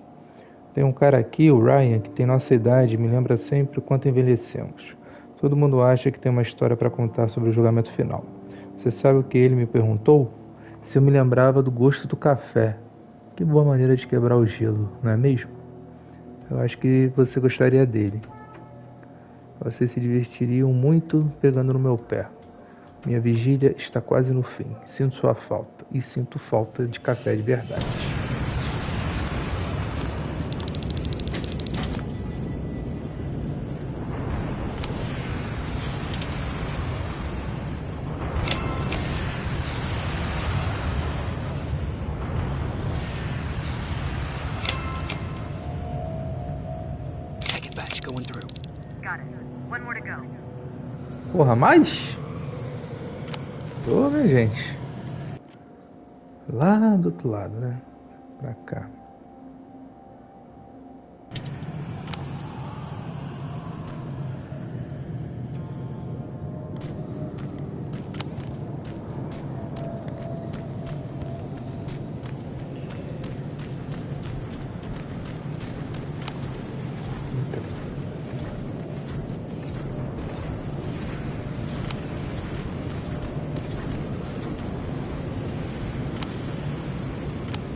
S1: Tem um cara aqui, o Ryan, que tem nossa idade e me lembra sempre o quanto envelhecemos. Todo mundo acha que tem uma história para contar sobre o julgamento final. Você sabe o que ele me perguntou? Se eu me lembrava do gosto do café. Que boa maneira de quebrar o gelo, não é mesmo? Eu acho que você gostaria dele. Vocês se divertiriam muito pegando no meu pé. Minha vigília está quase no fim. Sinto sua falta. E sinto falta de café de verdade. Porra, mais? Ô, minha gente. Lá do outro lado, né? Pra cá.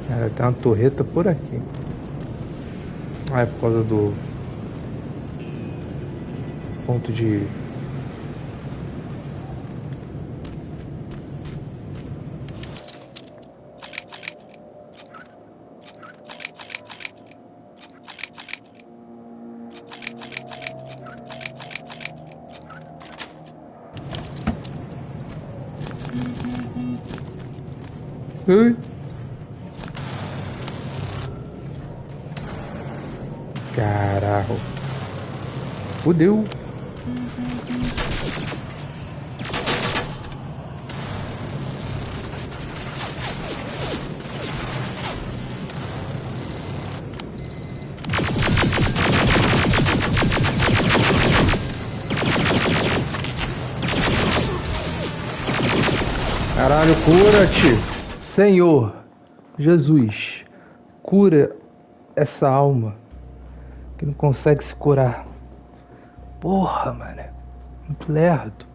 S1: Cara, tem uma torreta por aqui. Ah, é por causa do ponto de... Carajo. Fudeu. Caralho, cura-te! Senhor Jesus, cura essa alma que não consegue se curar. Porra, mano. Muito lerdo.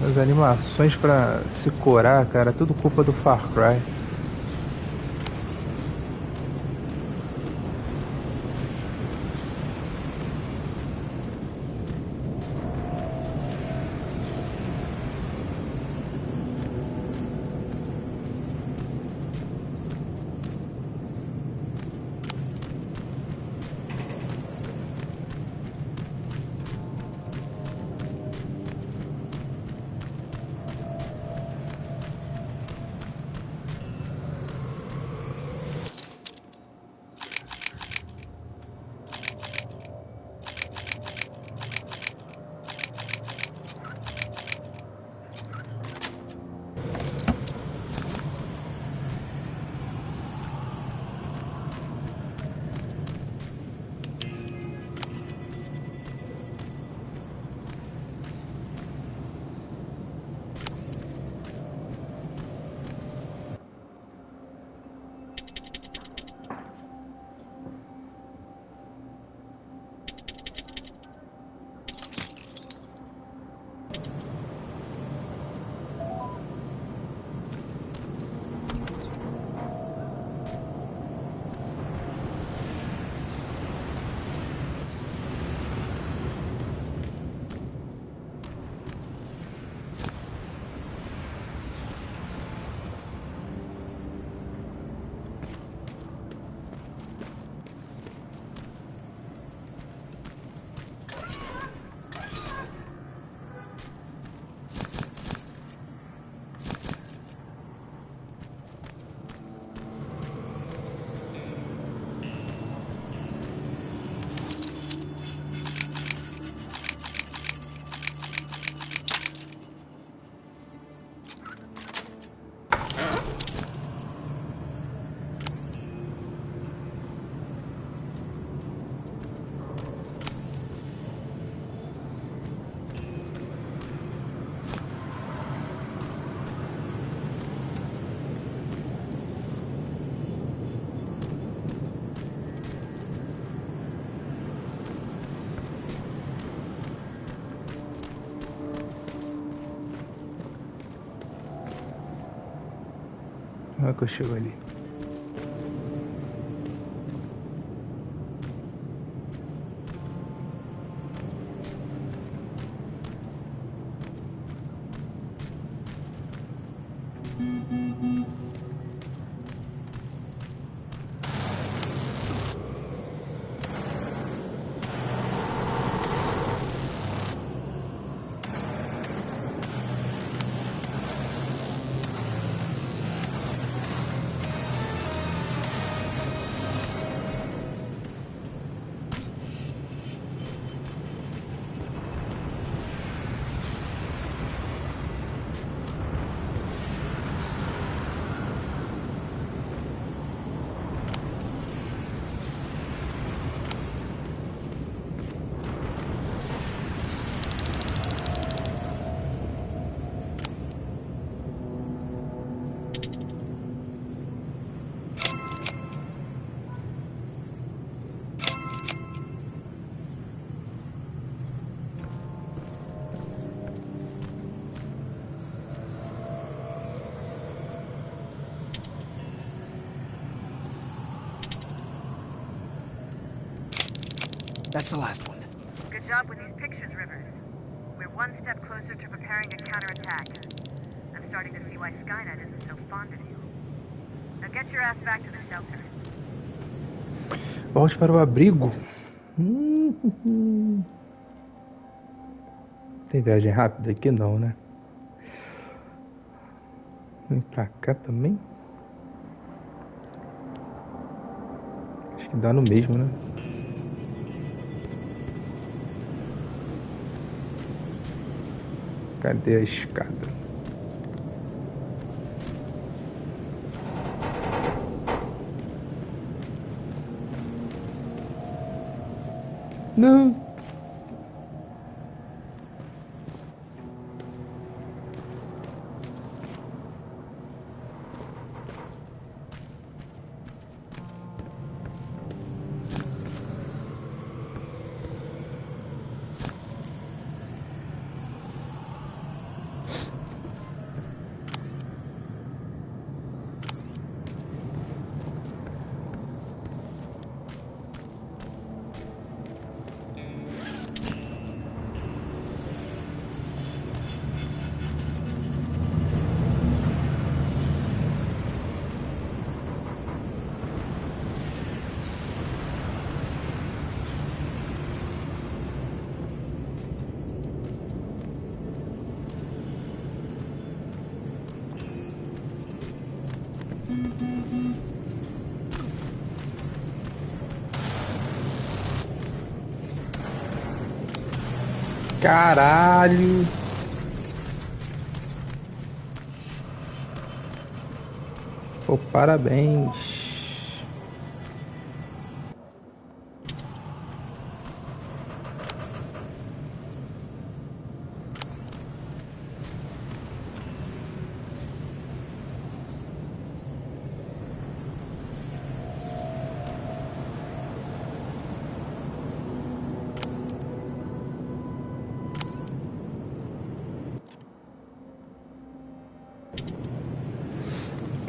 S1: As animações pra se curar, cara, é tudo culpa do Far Cry. Como é que eu chego ali?
S5: That's the last one.
S8: Good job with these pictures, Rivers. We're one step closer to preparing a counterattack. I'm starting to see why Skynet isn't so fond of you. Now get your ass back to the shelter.
S1: Volte para o abrigo. Tem viagem rápida aqui não, né? Vem pra cá também. Acho que dá no mesmo, né? Cadê a escada? Não. Caralho. Pô, parabéns.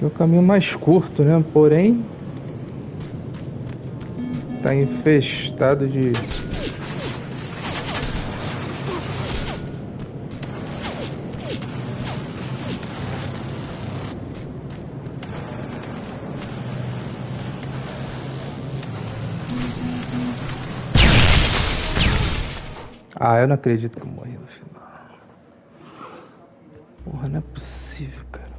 S1: É o caminho mais curto, né? Porém, tá infestado de... Ah, eu não acredito que eu morri no final. Porra, não é possível, cara.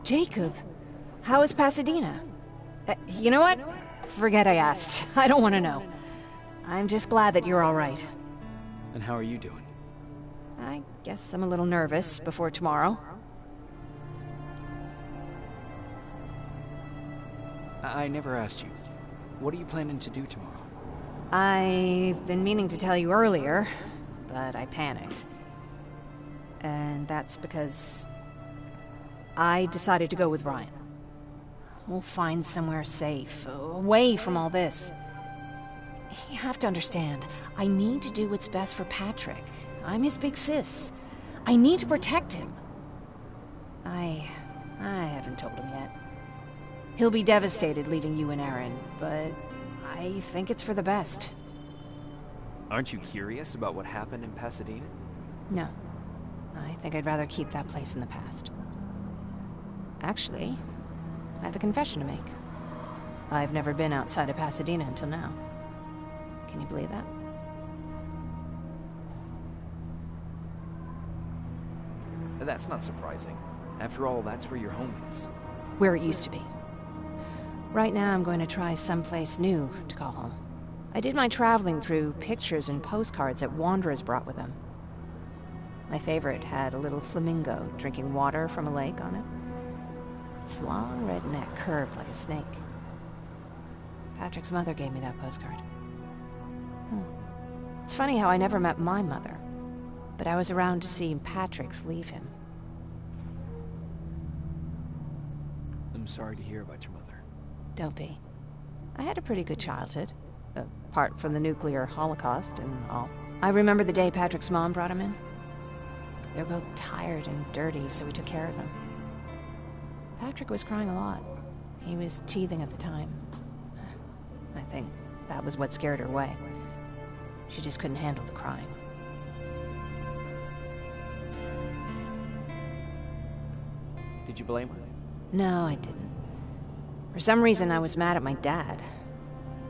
S9: Jacob, how is Pasadena? You know what? Forget I asked. I don't want to know. I'm just glad that you're all right.
S5: And how are you doing?
S9: I guess I'm a little nervous before tomorrow.
S5: I never asked you. What are you planning to do tomorrow?
S9: I've been meaning to tell you earlier, but I panicked. And that's because I decided to go with Ryan. We'll find somewhere safe, away from all this. You have to understand, I need to do what's best for Patrick. I'm his big sis. I need to protect him. I haven't told him yet. He'll be devastated leaving you and Aaron, but I think it's for the best.
S5: Aren't you curious about what happened in Pasadena?
S9: No. I think I'd rather keep that place in the past. Actually, I have a confession to make. I've never been outside of Pasadena until now. Can you believe that?
S5: That's not surprising. After all, that's where your home is.
S9: Where it used to be. Right now, I'm going to try someplace new to call home. I did my traveling through pictures and postcards that wanderers brought with them. My favorite had a little flamingo drinking water from a lake on it. Its long red neck curved like a snake. Patrick's mother gave me that postcard. It's funny how I never met my mother, but I was around to see Patrick's leave him.
S5: I'm sorry to hear about your mother.
S9: Don't be. I had a pretty good childhood, apart from the nuclear holocaust and all. I remember the day Patrick's mom brought him in. They were both tired and dirty, so we took care of them. Patrick was crying a lot. He was teething at the time. I think that was what scared her away. She just couldn't handle the crying.
S5: Did you blame her?
S9: No, I didn't. For some reason, I was mad at my dad.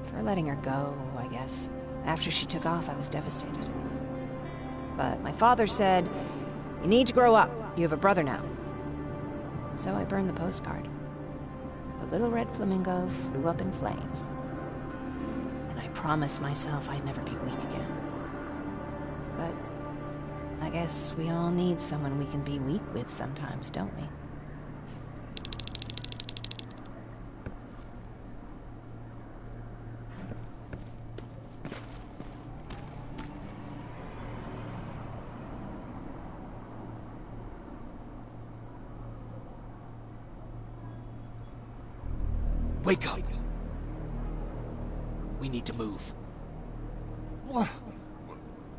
S9: For letting her go, I guess. After she took off, I was devastated. But my father said, "You need to grow up. You have a brother now." So I burned the postcard. The little red flamingo flew up in flames. And I promised myself I'd never be weak again. But I guess we all need someone we can be weak with sometimes, don't we?
S5: Wake up! We need to move.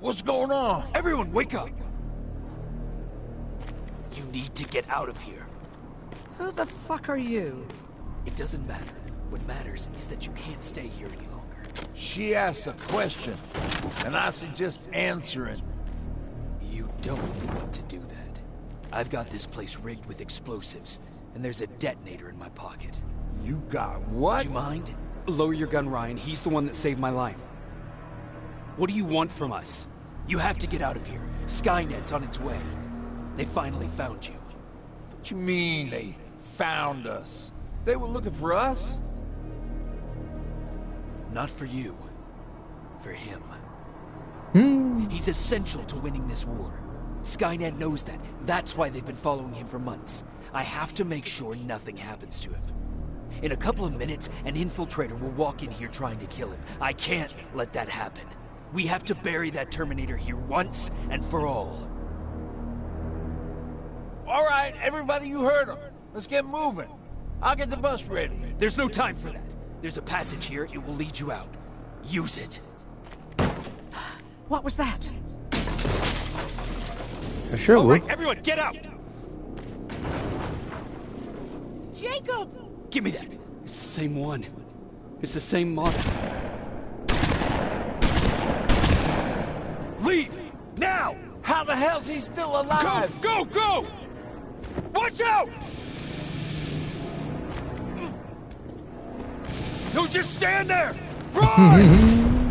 S4: What's going on?
S5: Everyone, wake up! You need to get out of here.
S6: Who the fuck are you?
S5: It doesn't matter. What matters is that you can't stay here any longer.
S4: She asked a question, and I suggest answering.
S5: You don't want to do that. I've got this place rigged with explosives, and there's a detonator in my pocket.
S4: You got what?
S5: Do you mind? Lower your gun, Ryan. He's the one that saved my life. What do you want from us? You have to get out of here. Skynet's on its way. They finally found you.
S4: What you mean they found us? They were looking for us?
S5: Not for you. For him. He's essential to winning this war. Skynet knows that. That's why they've been following him for months. I have to make sure nothing happens to him. In a couple of minutes, an infiltrator will walk in here trying to kill him. I can't let that happen. We have to bury that Terminator here once and for all.
S4: All right, everybody, you heard him. Let's get moving. I'll get the bus ready.
S5: There's no time for that. There's a passage here. It will lead you out. Use it.
S6: What was that?
S1: I sure
S5: All
S1: would.
S5: right, everyone, get out!
S2: Jacob!
S5: Give me that. It's the same one. It's the same model. Leave! Now!
S4: How the hell's he still alive?
S5: Go! Go! Watch out! Don't just stand there! Run!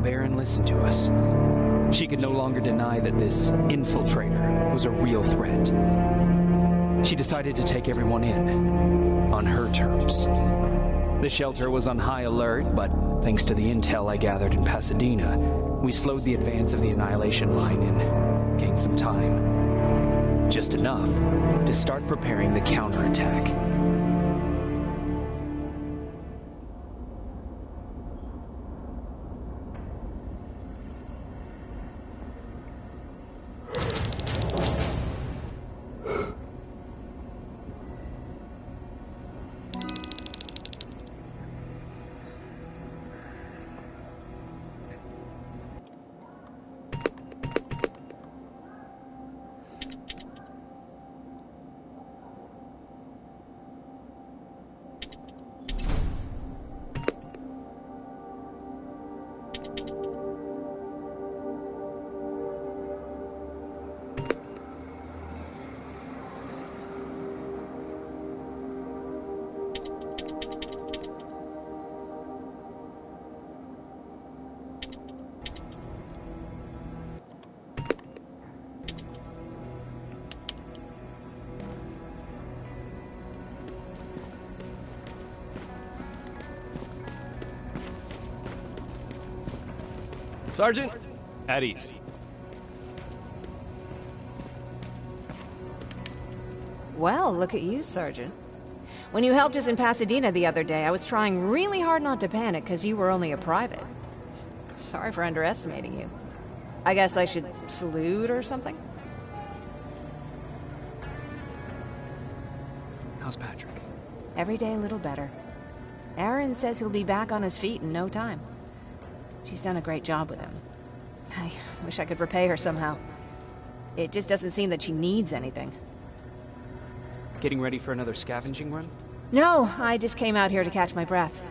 S5: Baron listened to us. She could no longer deny that this infiltrator was a real threat. She decided to take everyone in, on her terms. The shelter was on high alert, but thanks to the intel I gathered in Pasadena, we slowed the advance of the Annihilation line and gained some time. Just enough to start preparing the counterattack. Sergeant, at ease.
S9: Well, look at you, Sergeant. When you helped us in Pasadena the other day, I was trying really hard not to panic because you were only a private. Sorry for underestimating you. I guess I should salute or something?
S5: How's Patrick?
S9: Every day a little better. Aaron says he'll be back on his feet in no time. She's done a great job with him. I wish I could repay her somehow. It just doesn't seem that she needs anything.
S5: Getting ready for another scavenging run?
S9: No, I just came out here to catch my breath.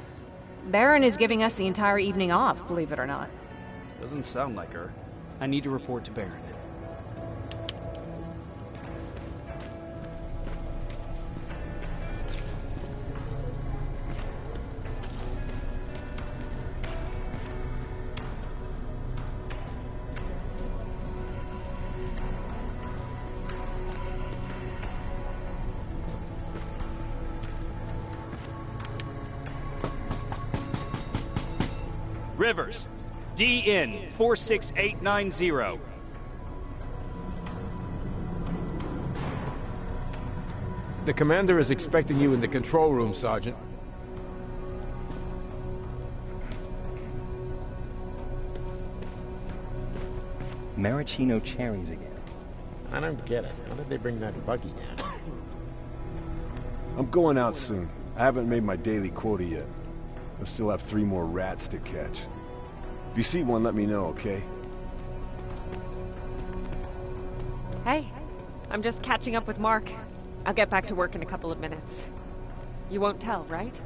S9: Baron is giving us the entire evening off, believe it or not.
S5: Doesn't sound like her. I need to report to Baron.
S10: Rivers, DN 46890.
S11: The commander is expecting you in the control room, Sergeant.
S12: Maraschino cherries again.
S11: I don't get it. How did they bring that buggy down?
S7: I'm going out soon. I haven't made my daily quota yet. I still have 3 more rats to catch. If you see one, let me know, okay?
S2: Hey, I'm just catching up with Mark. I'll get back to work in a couple of minutes. You won't tell, right?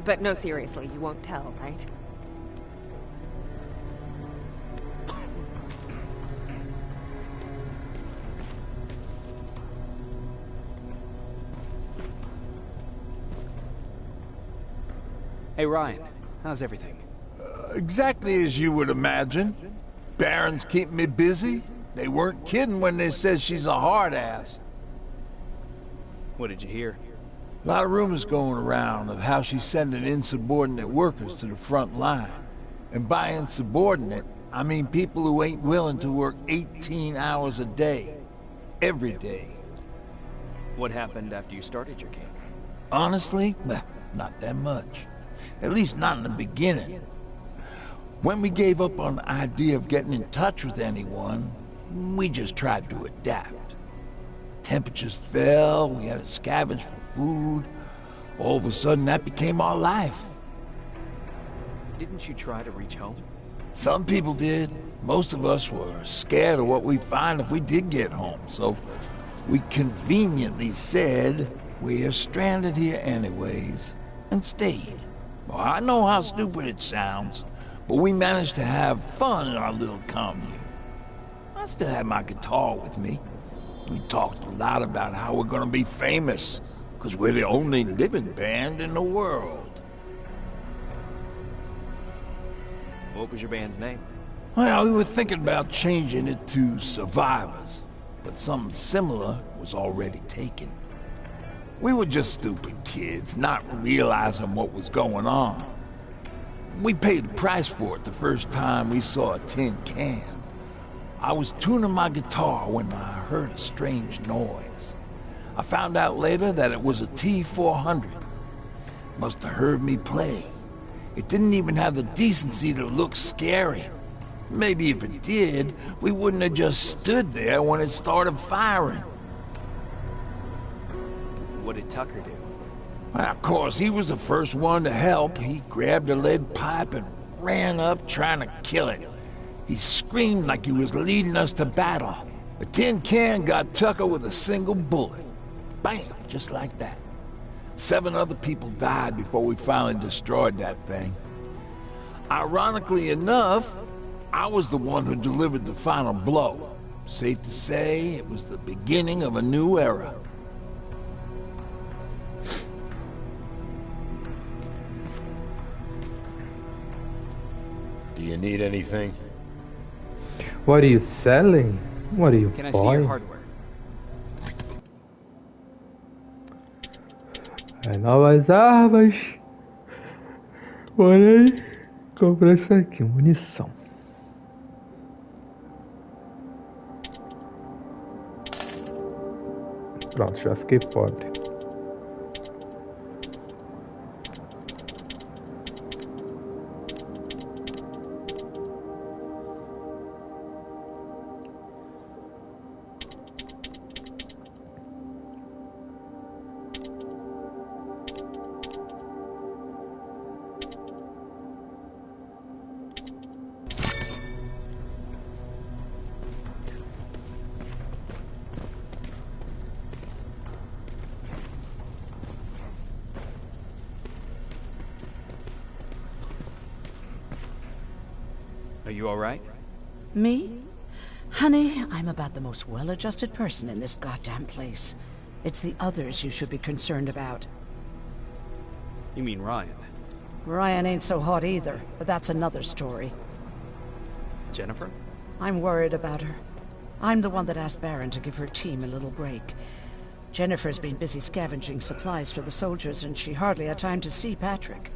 S2: But no, seriously, you won't tell, right?
S5: Hey Ryan, how's everything?
S4: Exactly as you would imagine. Baron's keeping me busy. They weren't kidding when they said she's a hard ass.
S5: What did you hear?
S4: A lot of rumors going around of how she's sending insubordinate workers to the front line. And by insubordinate, I mean people who ain't willing to work 18 hours a day. Every day.
S5: What happened after you started your camp?
S4: Honestly, not that much. At least not in the beginning. When we gave up on the idea of getting in touch with anyone, we just tried to adapt. Temperatures fell, we had to scavenge for food. All of a sudden, that became our life.
S5: Didn't you try to reach home?
S4: Some people did. Most of us were scared of what we'd find if we did get home, so we conveniently said, we're stranded here anyways. and stayed. Well, I know how stupid it sounds, but we managed to have fun in our little commune. I still had my guitar with me. We talked a lot about how we're gonna be famous, because we're the only living band in the world.
S5: What was your band's name?
S4: Well, we were thinking about changing it to Survivors, but something similar was already taken. We were just stupid kids, not realizing what was going on. We paid the price for it the first time we saw a tin can. I was tuning my guitar when I heard a strange noise. I found out later that it was a T-400. Must have heard me play. It didn't even have the decency to look scary. Maybe if it did, we wouldn't have just stood there when it started firing.
S5: What did Tucker do?
S4: Well, of course, he was the first one to help. He grabbed a lead pipe and ran up trying to kill it. He screamed like he was leading us to battle. The tin can got Tucker with a single bullet. Bam! Just like that. 7 other people died before we finally destroyed that thing. Ironically enough, I was the one who delivered the final blow. Safe to say, it was the beginning of a new era.
S11: Do you need anything?
S1: What are you selling? What are you
S5: Can I see your hardware?
S1: Novas armas. Porém, compra isso aqui, munição. Pronto, já fiquei pobre.
S5: Are you all right?
S6: Me? Honey, I'm about the most well-adjusted person in this goddamn place. It's the others you should be concerned about.
S5: You mean Ryan?
S6: Ryan ain't so hot either, but that's another story.
S5: Jennifer?
S6: I'm worried about her. I'm the one that asked Baron to give her team a little break. Jennifer's been busy scavenging supplies for the soldiers, and she hardly had time to see Patrick.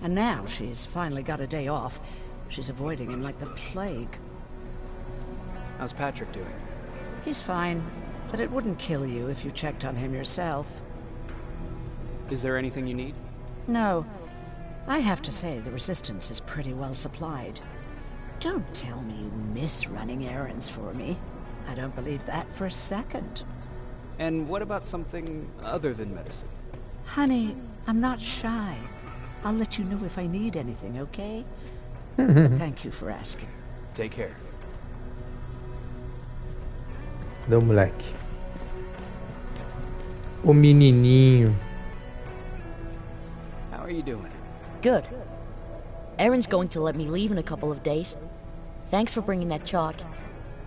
S6: And now she's finally got a day off. She's avoiding him like the plague.
S5: How's Patrick doing?
S6: He's fine, but it wouldn't kill you if you checked on him yourself.
S5: Is there anything you need?
S6: No. I have to say, the Resistance is pretty well supplied. Don't tell me you miss running errands for me. I don't believe that for a second.
S5: And what about something other than medicine?
S6: Honey, I'm not shy. I'll let you know if I need anything, okay? But thank you for asking.
S5: Take care.
S1: Cadê o moleque? O menininho.
S5: How are you doing?
S3: Good. Erin's going to let me leave in a couple of days. Thanks for bringing that chalk.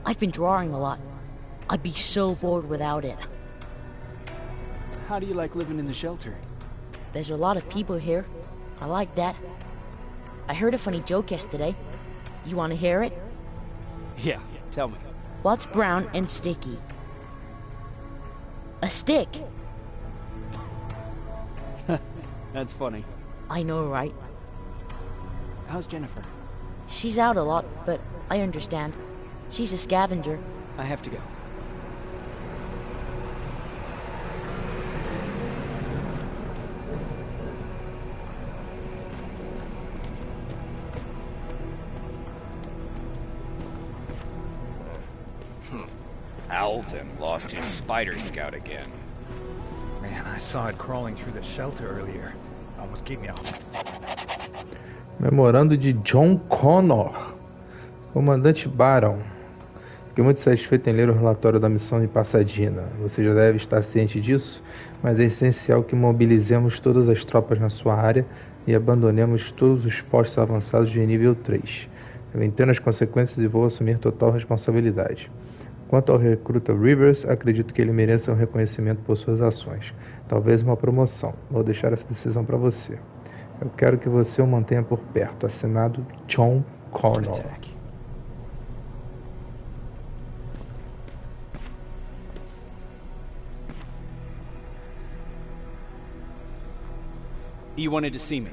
S3: I've been drawing a lot. I'd be so bored without it.
S5: How do you like living in the shelter?
S3: There's a lot of people here. I like that. I heard a funny joke yesterday. You want to hear it?
S5: Yeah, tell me.
S3: What's brown and sticky? A stick.
S5: That's funny.
S3: I know, right?
S5: How's Jennifer?
S3: She's out a lot, but I understand. She's a scavenger.
S5: I have to go.
S13: Alden lost his spider scout again.
S14: Man, I saw it crawling through the shelter earlier. Almost gave me a...
S1: Memorando de John Connor. Comandante Baron. Fiquei muito satisfeito em ler o relatório da missão de Pasadena. Você já deve estar ciente disso, mas é essencial que mobilizemos todas as tropas na sua área e abandonemos todos os postos avançados de nível 3. Eu entendo as consequências e vou assumir total responsabilidade. Quanto ao recruta Rivers, acredito que ele mereça um reconhecimento por suas ações. Talvez uma promoção. Vou deixar essa decisão para você. Eu quero que você o mantenha por perto. Assinado John Connor.
S10: You wanted to see me?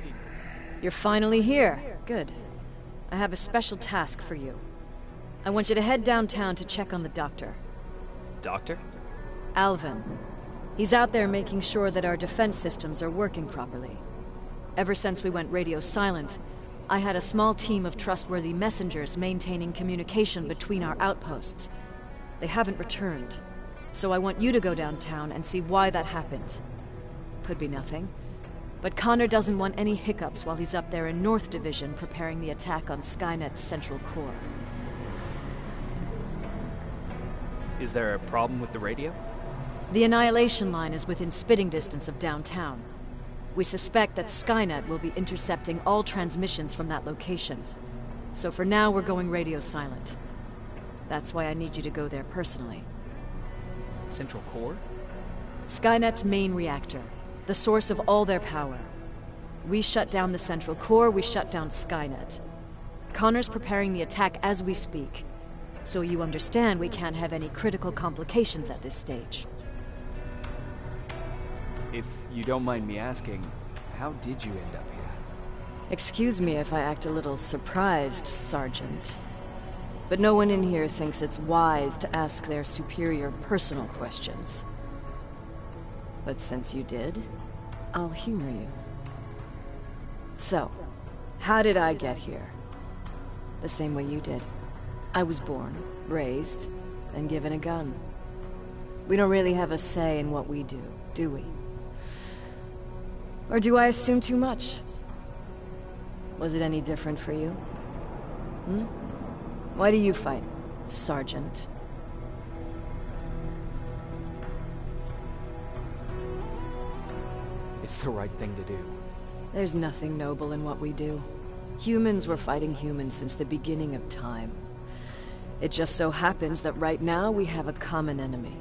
S9: You're finally here. Good. I have a special task for you. I want you to head downtown to check on the doctor.
S10: Doctor?
S9: Alvin. He's out there making sure that our defense systems are working properly. Ever since we went radio silent, I had a small team of trustworthy messengers maintaining communication between our outposts. They haven't returned, so I want you to go downtown and see why that happened. Could be nothing, but Connor doesn't want any hiccups while he's up there in North Division preparing the attack on Skynet's central core.
S10: Is there a problem with the radio?
S9: The Annihilation Line is within spitting distance of downtown. We suspect that Skynet will be intercepting all transmissions from that location. So for now, we're going radio silent. That's why I need you to go there personally.
S10: Central core?
S9: Skynet's main reactor, the source of all their power. We shut down the central core, we shut down Skynet. Connor's preparing the attack as we speak. So you understand we can't have any critical complications at this stage.
S5: If you don't mind me asking, how did you end up here?
S9: Excuse me if I act a little surprised, Sergeant. But no one in here thinks it's wise to ask their superior personal questions. But since you did, I'll humor you. So, how did I get here? The same way you did. I was born, raised, and given a gun. We don't really have a say in what we do we? Or do I assume too much? Was it any different for you? Why do you fight, Sergeant?
S5: It's the right thing to do.
S9: There's nothing noble in what we do. Humans were fighting humans since the beginning of time. It just so happens that right now we have a common enemy.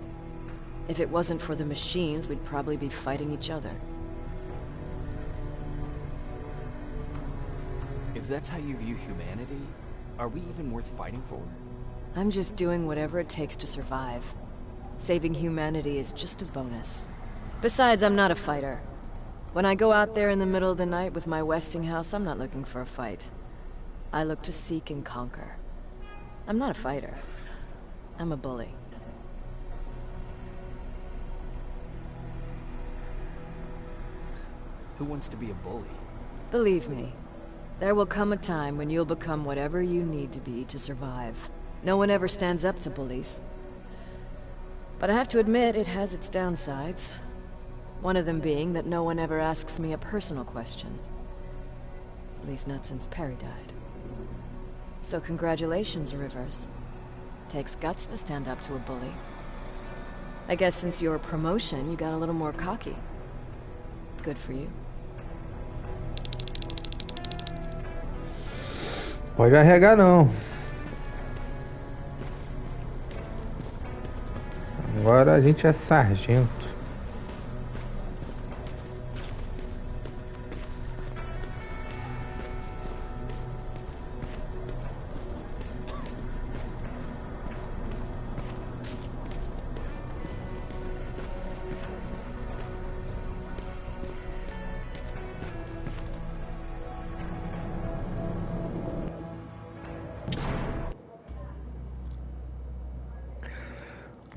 S9: If it wasn't for the machines, we'd probably be fighting each other.
S5: If that's how you view humanity, are we even worth fighting for?
S9: I'm just doing whatever it takes to survive. Saving humanity is just a bonus. Besides, I'm not a fighter. When I go out there in the middle of the night with my Westinghouse, I'm not looking for a fight. I look to seek and conquer. I'm not a fighter. I'm a bully.
S5: Who wants to be a bully?
S9: Believe me, there will come a time when you'll become whatever you need to be to survive. No one ever stands up to bullies. But I have to admit, it has its downsides. One of them being that no one ever asks me a personal question. At least not since Perry died. So congratulations, Rivers. Takes guts to stand up to a bully. I guess since your promotion, you got a little more cocky. Good for you.
S1: Pode arregar não. Agora a gente é sargento.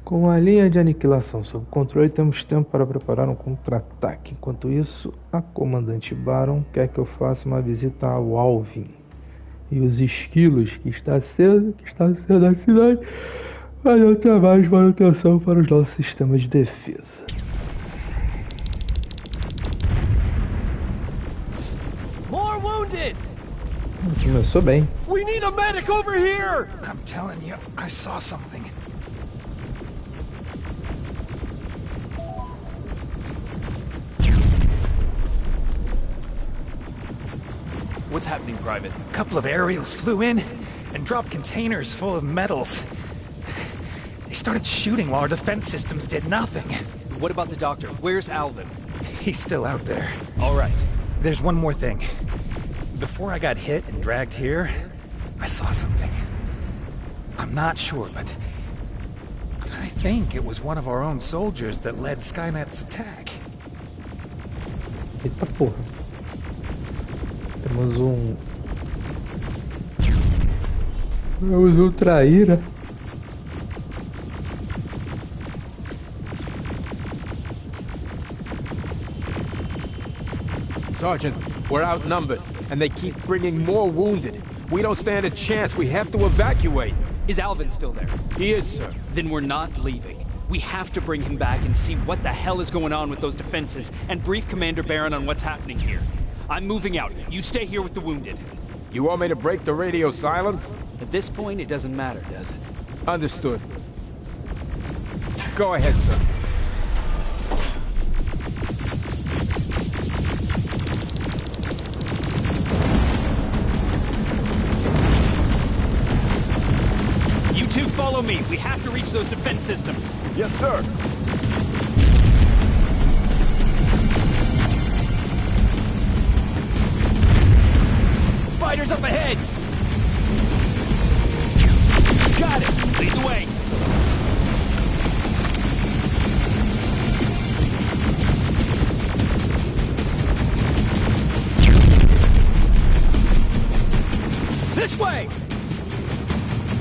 S1: Com a linha de aniquilação sob controle, temos tempo para preparar um contra-ataque. Enquanto isso, a comandante Baron quer que eu faça uma visita ao Alvin e os esquilos que está sendo a cidade para dar trabalho de manutenção para os nossos sistemas de defesa.
S5: More wounded!
S1: Começou bem.
S11: We need a medic over here!
S14: I'm telling you, I saw something.
S5: What's happening, Private?
S14: A couple of aerials flew in and dropped containers full of metals. They started shooting while our defense systems did nothing.
S5: What about the doctor? Where's Alvin?
S14: He's still out there.
S5: All right.
S14: There's one more thing. Before I got hit and dragged here, I saw something. I'm not sure, but I think it was one of our own soldiers that led Skynet's attack.
S1: Eita porra. Temos um traíra.
S11: Sergeant, we're outnumbered, and they keep bringing more wounded. We don't stand a chance. We have to evacuate.
S5: Is Alvin still there?
S11: He is, sir.
S5: Then we're not leaving. We have to bring him back and see what the hell is going on with those defenses, and brief Commander Barron on what's happening here. I'm moving out. You stay here with the wounded.
S11: You want me to break the radio silence?
S5: At this point, it doesn't matter, does it?
S11: Understood. Go ahead, sir.
S5: You two follow me. We have to reach those defense systems.
S7: Yes, sir.
S5: Spiders up ahead! Got it! Lead the way! This way!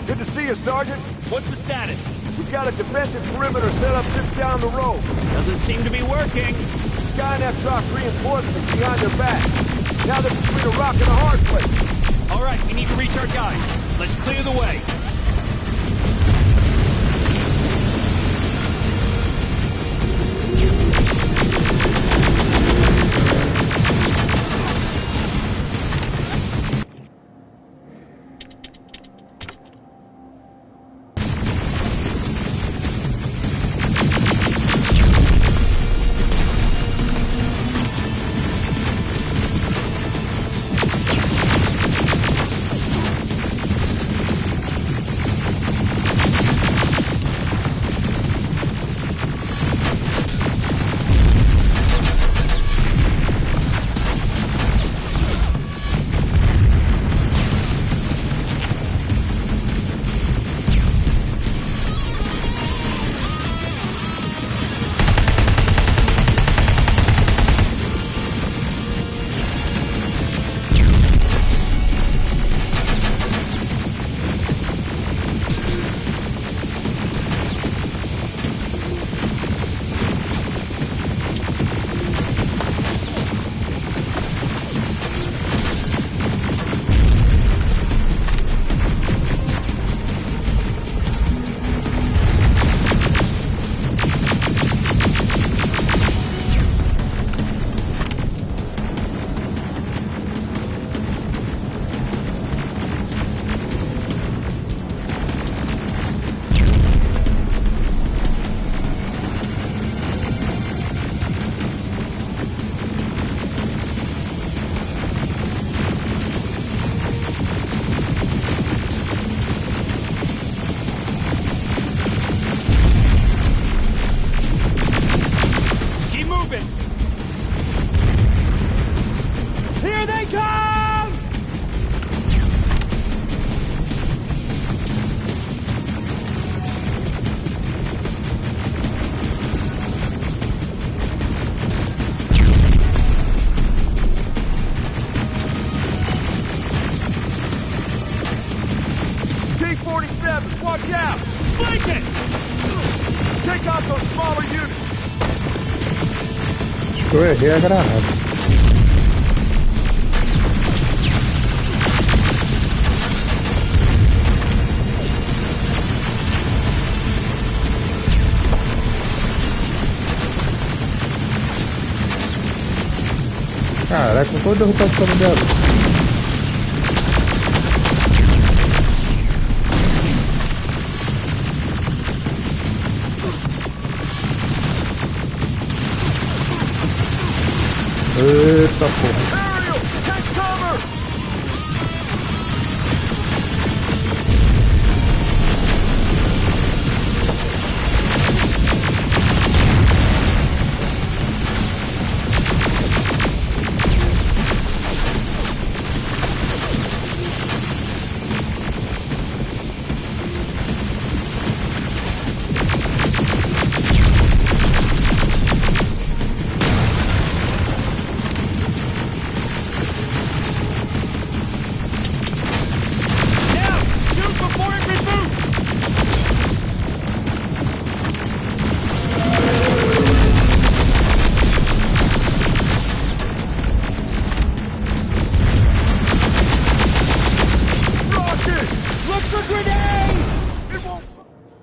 S7: Good to see you, Sergeant.
S5: What's the status?
S7: We've got a defensive perimeter set up just down the road.
S5: Doesn't seem to be working.
S7: Skynet dropped reinforcements behind their backs. Now they're between a rock and a hard place.
S5: All right, we need to reach our guys. Let's clear the way.
S7: Watch out! Flank it! Take out those smaller units!
S1: Eu errei a granada. Caraca, não vou derrubar esse cara dela. Eita porra.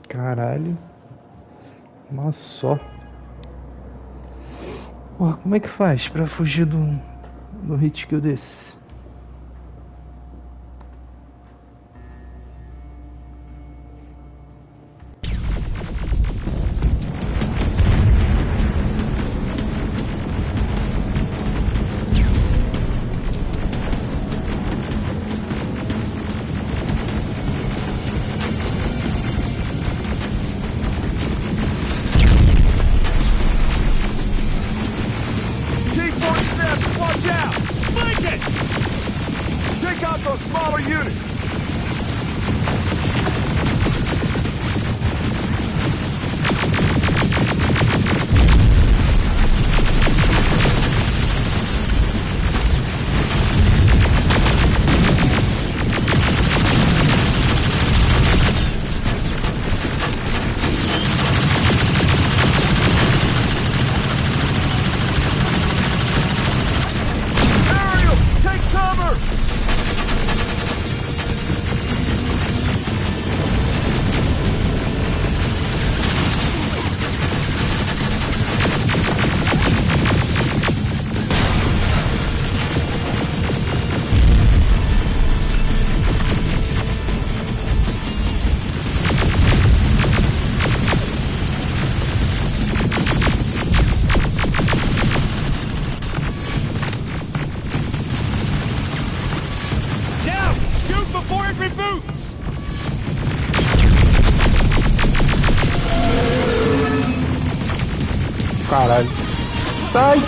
S1: Caralho. Uma só. Porra, como é que faz pra fugir do hit kill desse? Caralho. Sai!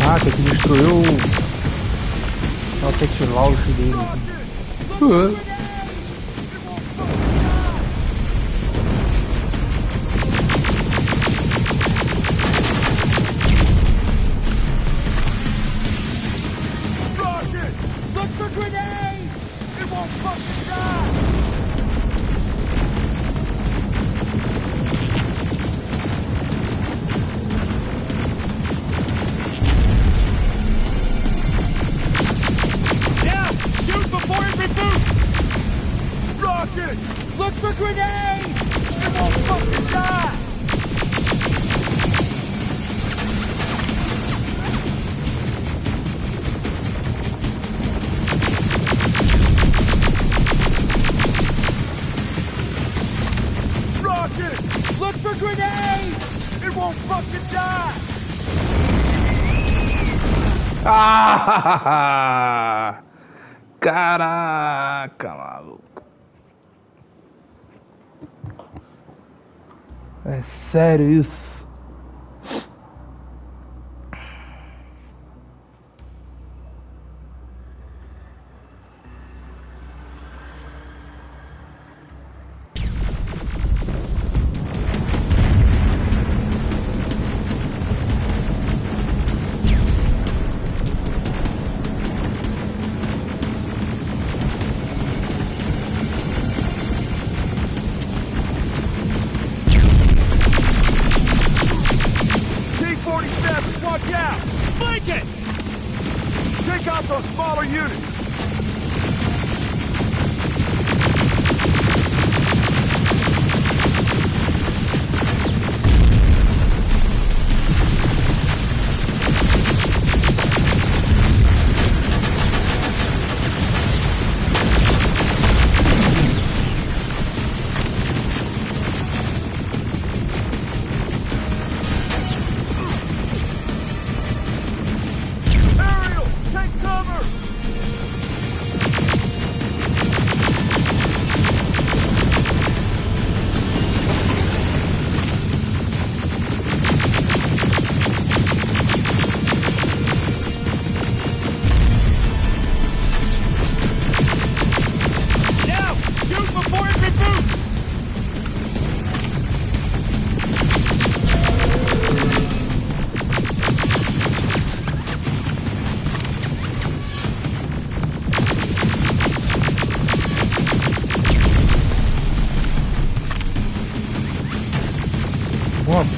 S1: Ah, tem que destruir o rocket launch dele. Ah! Caraca, maluco. É sério isso?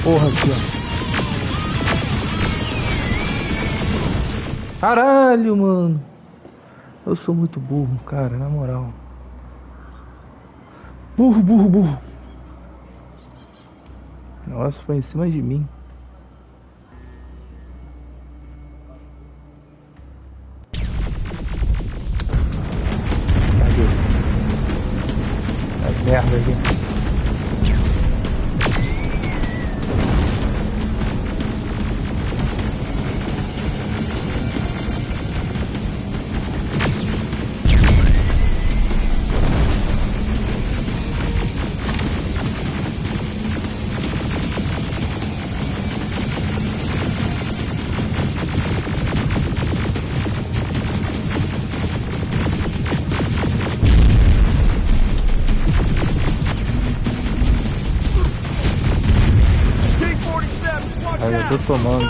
S1: porra aqui, ó. Caralho, mano. Eu sou muito burro, cara, na moral. Burro. O negócio foi em cima de mim. Cadê? As merdas aqui. Eu tô tomando.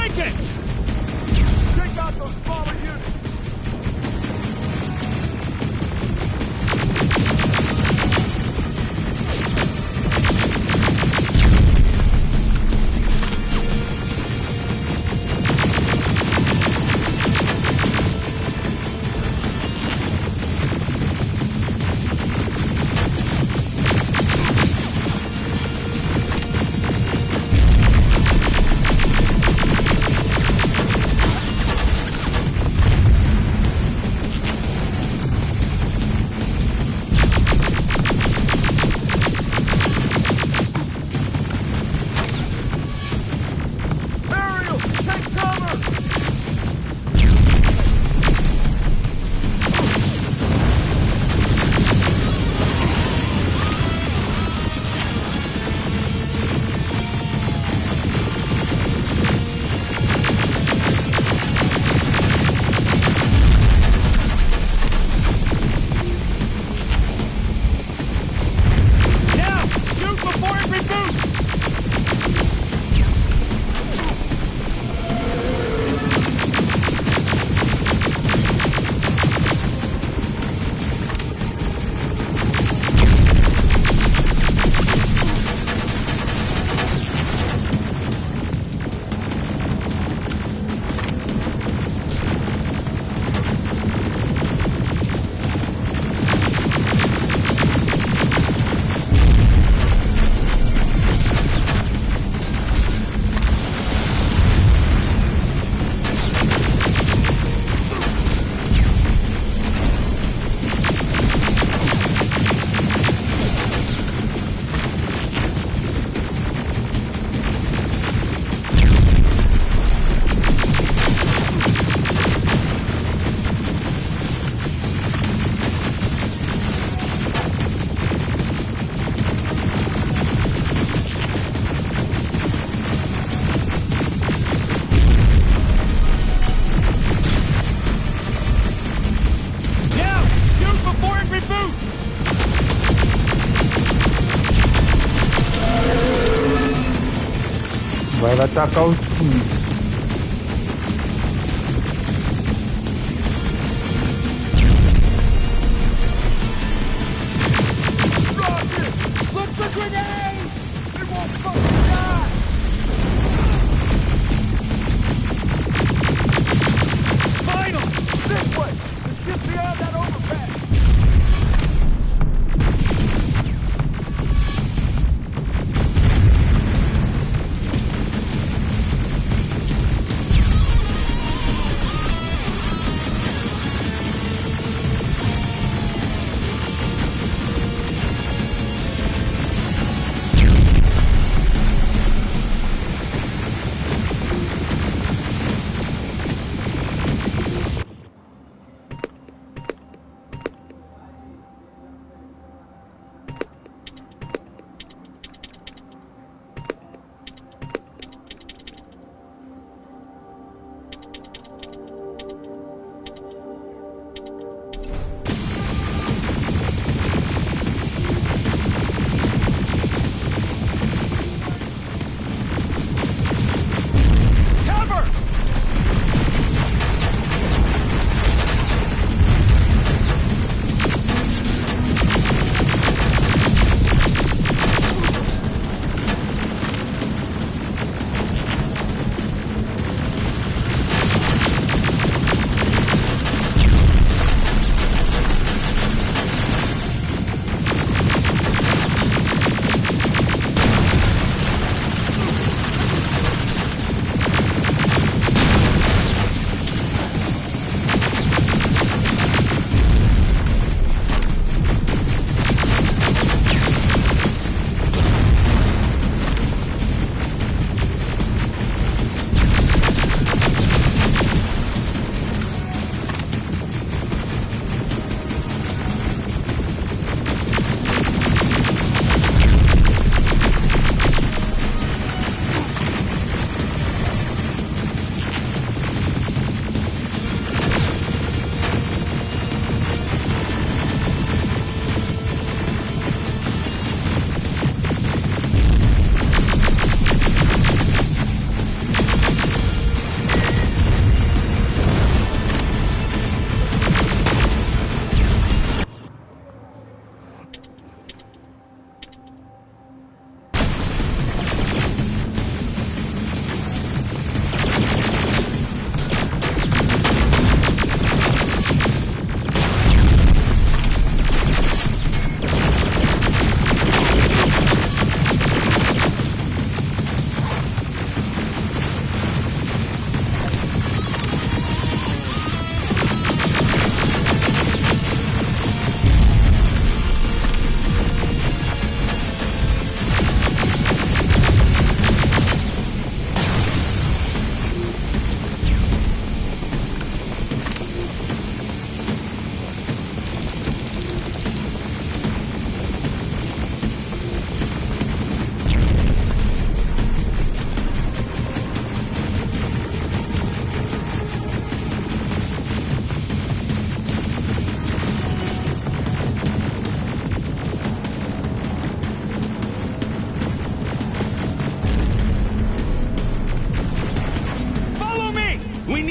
S1: Vai atacar os mísseis.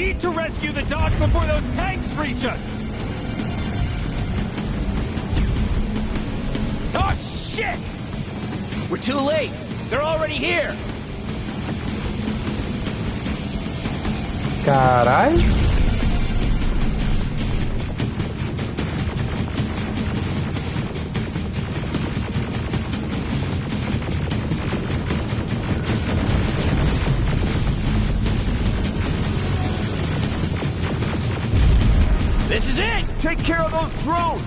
S5: need to rescue the dock before those tanks reach us! Oh, shit!
S15: We're too late! They're already here!
S1: Caralho!
S15: This is it!
S7: Take care of those drones!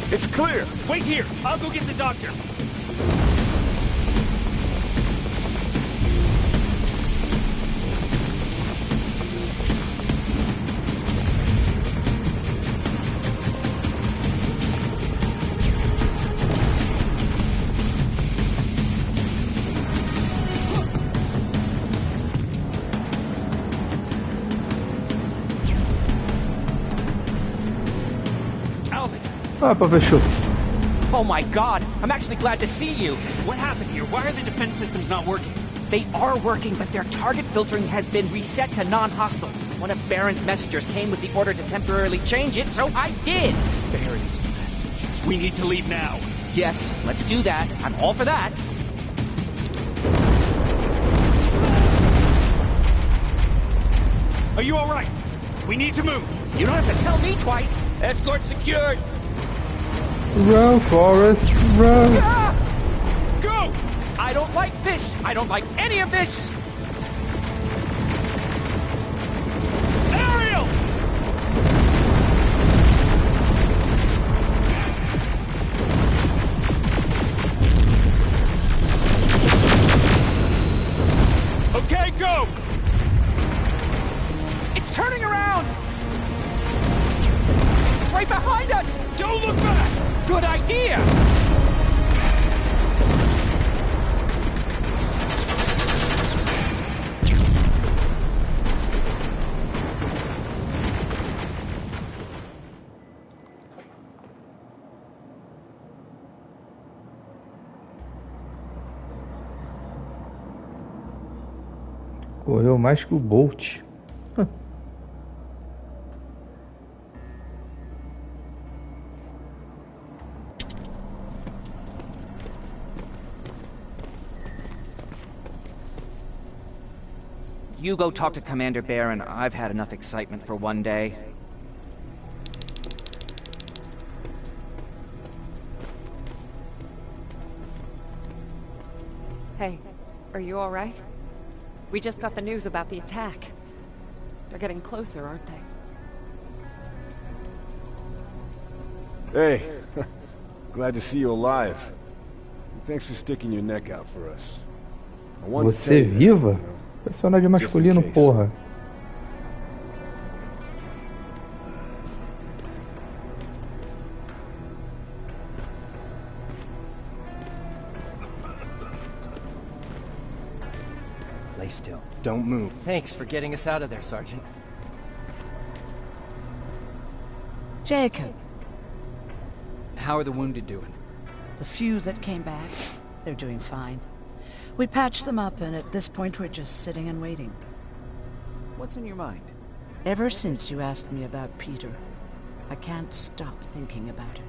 S7: It's clear!
S5: Wait here! I'll go get the doctor!
S1: Opa, fechou.
S15: Oh my god, I'm actually glad to see you.
S5: What happened here? Why are the defense systems not working?
S15: They are working, but their target filtering has been reset to non-hostile. One of Baron's messengers came with the order to temporarily change it, so I did.
S5: Baron's messengers. We need to leave now.
S15: Yes, let's do that. I'm all for that.
S5: Are you all right? We need to move.
S15: You don't have to tell me twice. Escort secured.
S1: Run, Forrest, run.
S15: Ah! Go! I don't like this. I don't like any of this.
S5: Ariel! Okay, go!
S15: It's turning around! It's right behind us!
S5: Don't look back!
S15: Good idea!
S1: Correu mais que o Bolt.
S15: You go talk to Commander Baron. I've had enough excitement for one day.
S2: Hey, are you all right? We just got the news about the attack. They're getting closer, aren't
S7: Hey,
S2: they?
S7: glad to see you alive. Thanks for sticking your neck out for us. I wanted to tell
S1: Você
S7: you that,
S1: viva?
S7: you know,
S1: Personagem masculino,
S7: case.
S1: porra.
S12: Lay still. Don't move.
S10: Thanks for getting us out of there, Sergeant.
S6: Jacob,
S10: How are the wounded doing?
S6: the few that came back, they're doing fine. We patched them up, and at this point we're just sitting and waiting.
S10: What's on your mind?
S6: Ever since you asked me about Peter, I can't stop thinking about him.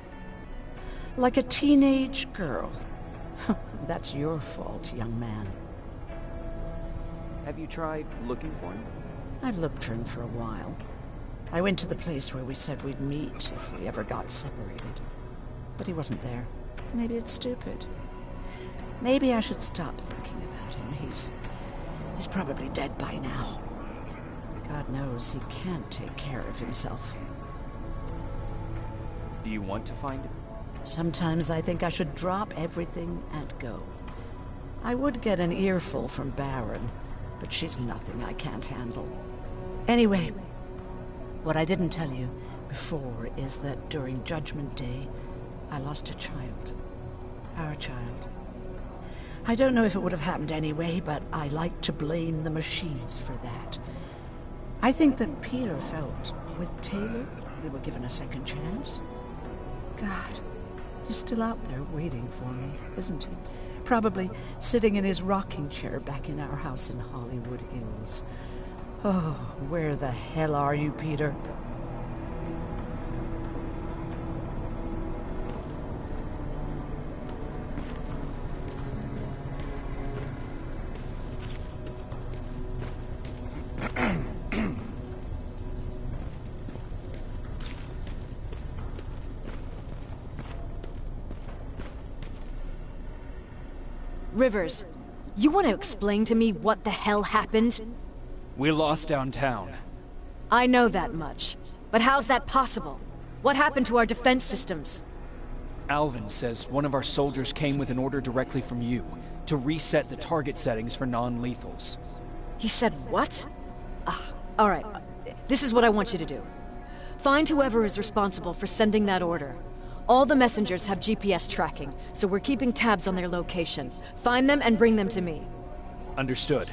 S6: Like a teenage girl. That's your fault, young man.
S10: Have you tried looking for him?
S6: I've looked for him for a while. I went to the place where we said we'd meet if we ever got separated. But he wasn't there. Maybe it's stupid. Maybe I should stop thinking about him. He's probably dead by now. God knows he can't take care of himself.
S10: Do you want to find him?
S6: Sometimes I think I should drop everything and go. I would get an earful from Baron, but she's nothing I can't handle. Anyway, what I didn't tell you before is that during Judgment Day, I lost a child. Our child. I don't know if it would have happened anyway, but I like to blame the machines for that. I think that Peter felt with Taylor we were given a second chance. God, he's still out there waiting for me, isn't he? Probably sitting in his rocking chair back in our house in Hollywood Hills. Oh, where the hell are you, Peter?
S9: Rivers, you want to explain to me what the hell happened?
S5: We lost downtown.
S9: I know that much. But how's that possible? What happened to our defense systems?
S5: Alvin says one of our soldiers came with an order directly from you to reset the target settings for non-lethals.
S9: He said what? All right. This is what I want you to do. Find whoever is responsible for sending that order. All the messengers have GPS tracking, so we're keeping tabs on their location. Find them and bring them to me.
S5: Understood.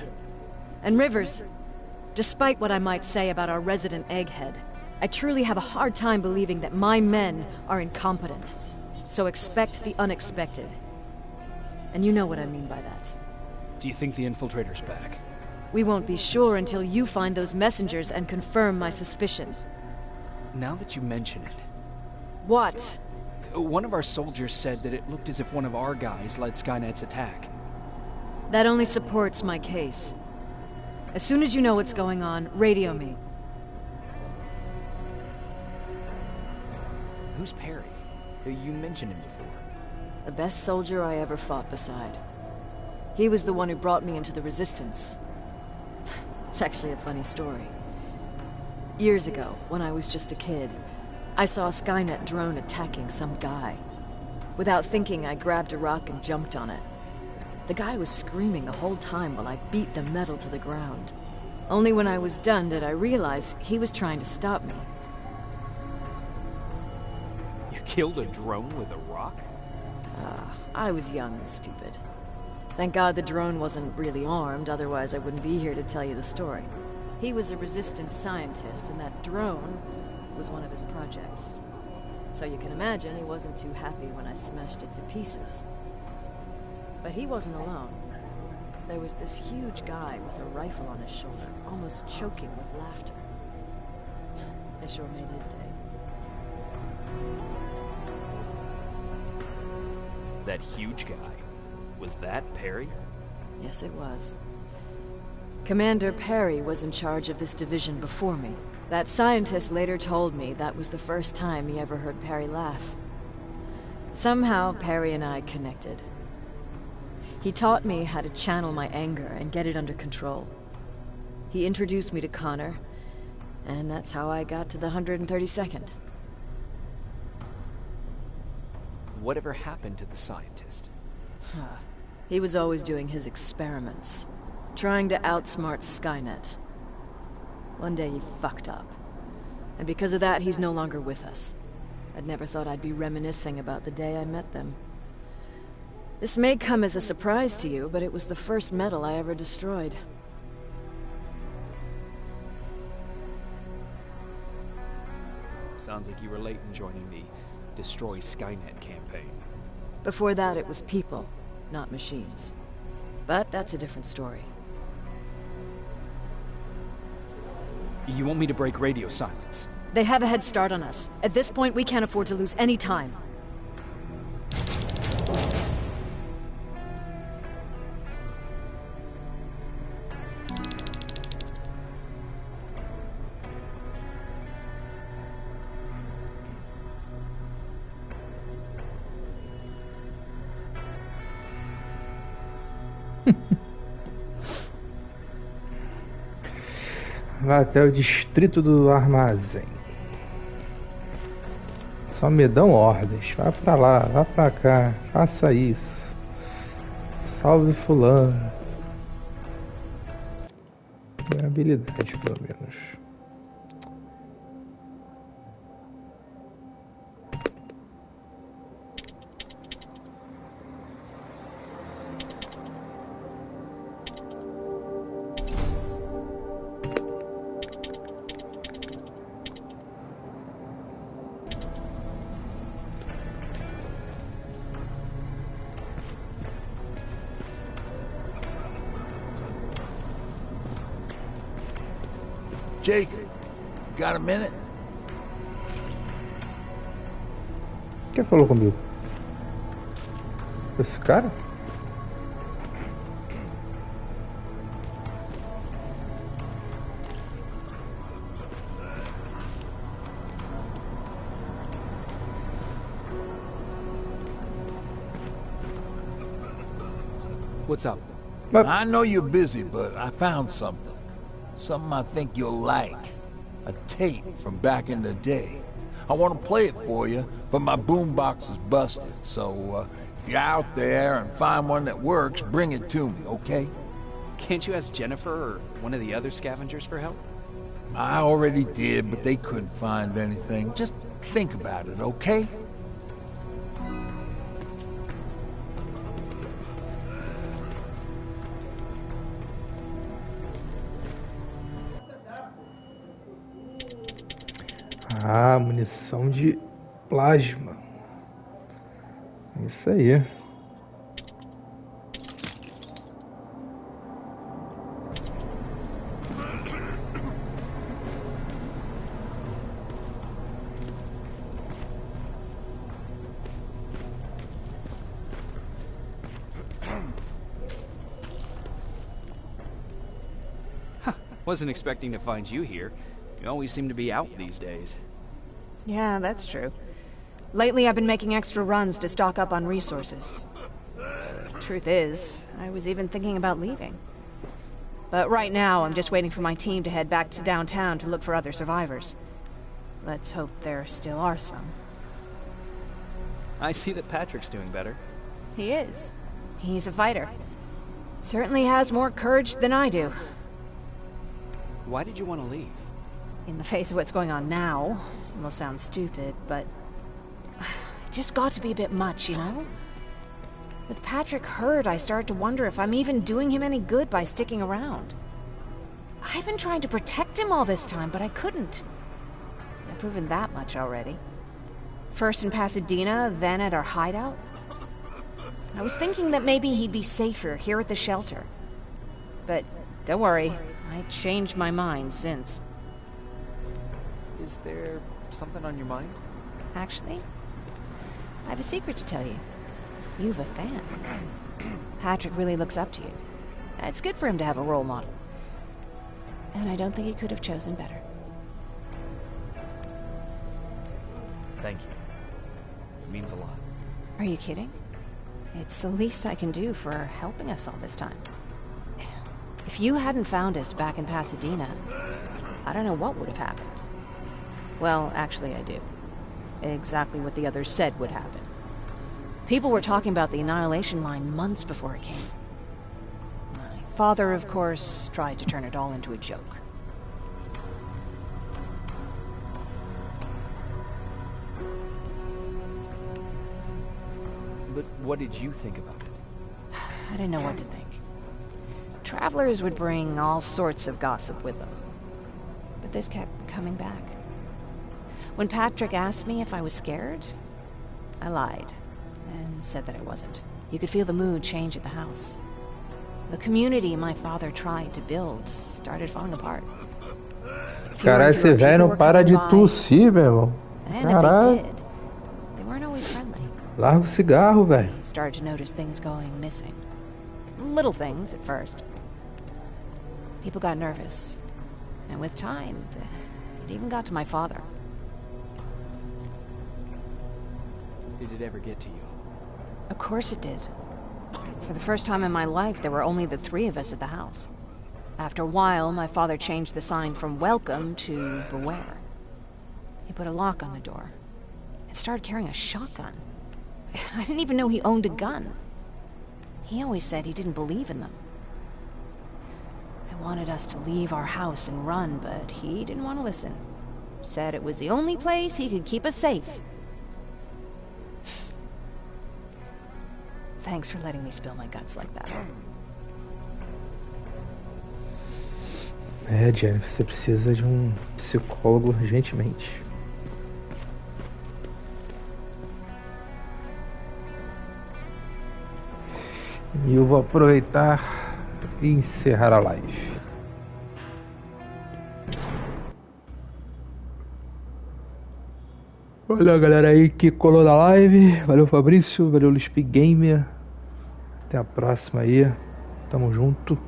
S9: And Rivers, despite what I might say about our resident egghead, I truly have a hard time believing that my men are incompetent. So expect the unexpected. And you know what I mean by that.
S5: Do you think the infiltrator's back?
S9: We won't be sure until you find those messengers and confirm my suspicion.
S5: Now that you mention it...
S9: What?
S5: One of our soldiers said that it looked as if one of our guys led Skynet's attack.
S9: That only supports my case. As soon as you know what's going on, radio me.
S10: Who's Perry? You mentioned him before.
S9: The best soldier I ever fought beside. He was the one who brought me into the Resistance. It's actually a funny story. Years ago, when I was just a kid, I saw a Skynet drone attacking some guy. Without thinking, I grabbed a rock and jumped on it. The guy was screaming the whole time while I beat the metal to the ground. Only when I was done did I realize he was trying to stop me.
S10: You killed a drone with a rock?
S9: I was young and stupid. Thank God the drone wasn't really armed, otherwise I wouldn't be here to tell you the story. He was a resistance scientist, and that drone was one of his projects. So you can imagine he wasn't too happy when I smashed it to pieces. But he wasn't alone. There was this huge guy with a rifle on his shoulder, almost choking with laughter. I sure made his day.
S10: That huge guy. Was that Perry?
S9: Yes, it was. Commander Perry was in charge of this division before me. That scientist later told me that was the first time he ever heard Perry laugh. Somehow, Perry and I connected. He taught me how to channel my anger and get it under control. He introduced me to Connor, and that's how I got to the 132nd.
S10: Whatever happened to the scientist?
S9: He was always doing his experiments, trying to outsmart Skynet. One day he fucked up, and because of that he's no longer with us. I'd never thought I'd be reminiscing about the day I met them. This may come as a surprise to you, but it was the first metal I ever destroyed.
S10: Sounds like you were late in joining the Destroy Skynet campaign.
S9: Before that it was people, not machines. But that's a different story.
S5: You want me to break radio silence?
S9: They have a head start on us. At this point, we can't afford to lose any time.
S1: Vai até o distrito do armazém. Só me dão ordens. Vai pra lá, vai pra cá. Faça isso. Salve fulano. Tem habilidade, pelo menos.
S4: Jake, got a minute?
S1: Quem falou comigo? Esse cara?
S5: What's up?
S4: I know you're busy, but I found something. Something I think you'll like. A tape from back in the day. I want to play it for you, but my boombox is busted, so if you're out there and find one that works, bring it to me, okay?
S10: Can't you ask Jennifer or one of the other scavengers for help?
S4: I already did, but they couldn't find anything. Just think about it, okay?
S1: Ah, munição de plasma. Isso aí.
S10: Wasn't expecting to find you here. You always seem to be out these days.
S9: Yeah, that's true. Lately I've been making extra runs to stock up on resources. Truth is, I was even thinking about leaving. But right now I'm just waiting for my team to head back to downtown to look for other survivors. Let's hope there still are some.
S10: I see that Patrick's doing better.
S9: He is. He's a fighter. Certainly has more courage than I do.
S10: Why did you want to leave?
S9: In the face of what's going on now, it will sound stupid, but it just got to be a bit much, you know? With Patrick hurt, I started to wonder if I'm even doing him any good by sticking around. I've been trying to protect him all this time, but I couldn't. I've proven that much already. First in Pasadena, then at our hideout. I was thinking that maybe he'd be safer here at the shelter. But don't worry, I changed my mind since.
S10: Is there something on your mind?
S9: Actually, I have a secret to tell you. You've a fan. Patrick really looks up to you. It's good for him to have a role model. And I don't think he could have chosen better.
S10: Thank you. It means a lot.
S9: Are you kidding? It's the least I can do for helping us all this time. If you hadn't found us back in Pasadena, I don't know what would have happened. Well, actually I do. Exactly what the others said would happen. People were talking about the Annihilation Line months before it came. My father, of course, tried to turn it all into a joke.
S10: But what did you think about it?
S9: I didn't know what to think. Travelers would bring all sorts of gossip with them. But this kept coming back. When Patrick asked me if I was scared, I lied and said that I wasn't. You could feel the mood change at the house. The community my father tried to build started falling apart.
S1: Caralho, esse velho não para de tossir, meu irmão. Caralho.
S9: They weren't always friendly.
S1: Larga o cigarro, velho.
S9: Started to notice things going missing. Little things at first. People got nervous. And with time, it even got to my father.
S10: Did it ever get to you?
S9: Of course it did. For the first time in my life, there were only the three of us at the house. After a while, my father changed the sign from welcome to beware. He put a lock on the door and started carrying a shotgun. I didn't even know he owned a gun. He always said he didn't believe in them. I wanted us to leave our house and run, but he didn't want to listen. Said it was the only place he could keep us safe. Thanks for letting me spill my guts like that.
S1: Jenny, você precisa de psicólogo urgentemente. E eu vou aproveitar e encerrar a live. Valeu, galera aí que colou na live. Valeu, Fabrício. Valeu, Lisp Gamer. Até a próxima aí. Tamo junto.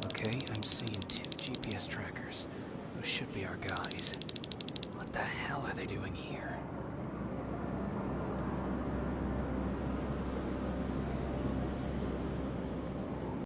S5: Okay, I'm seeing 2 GPS trackers. Those should be our guys. What the hell are they doing here?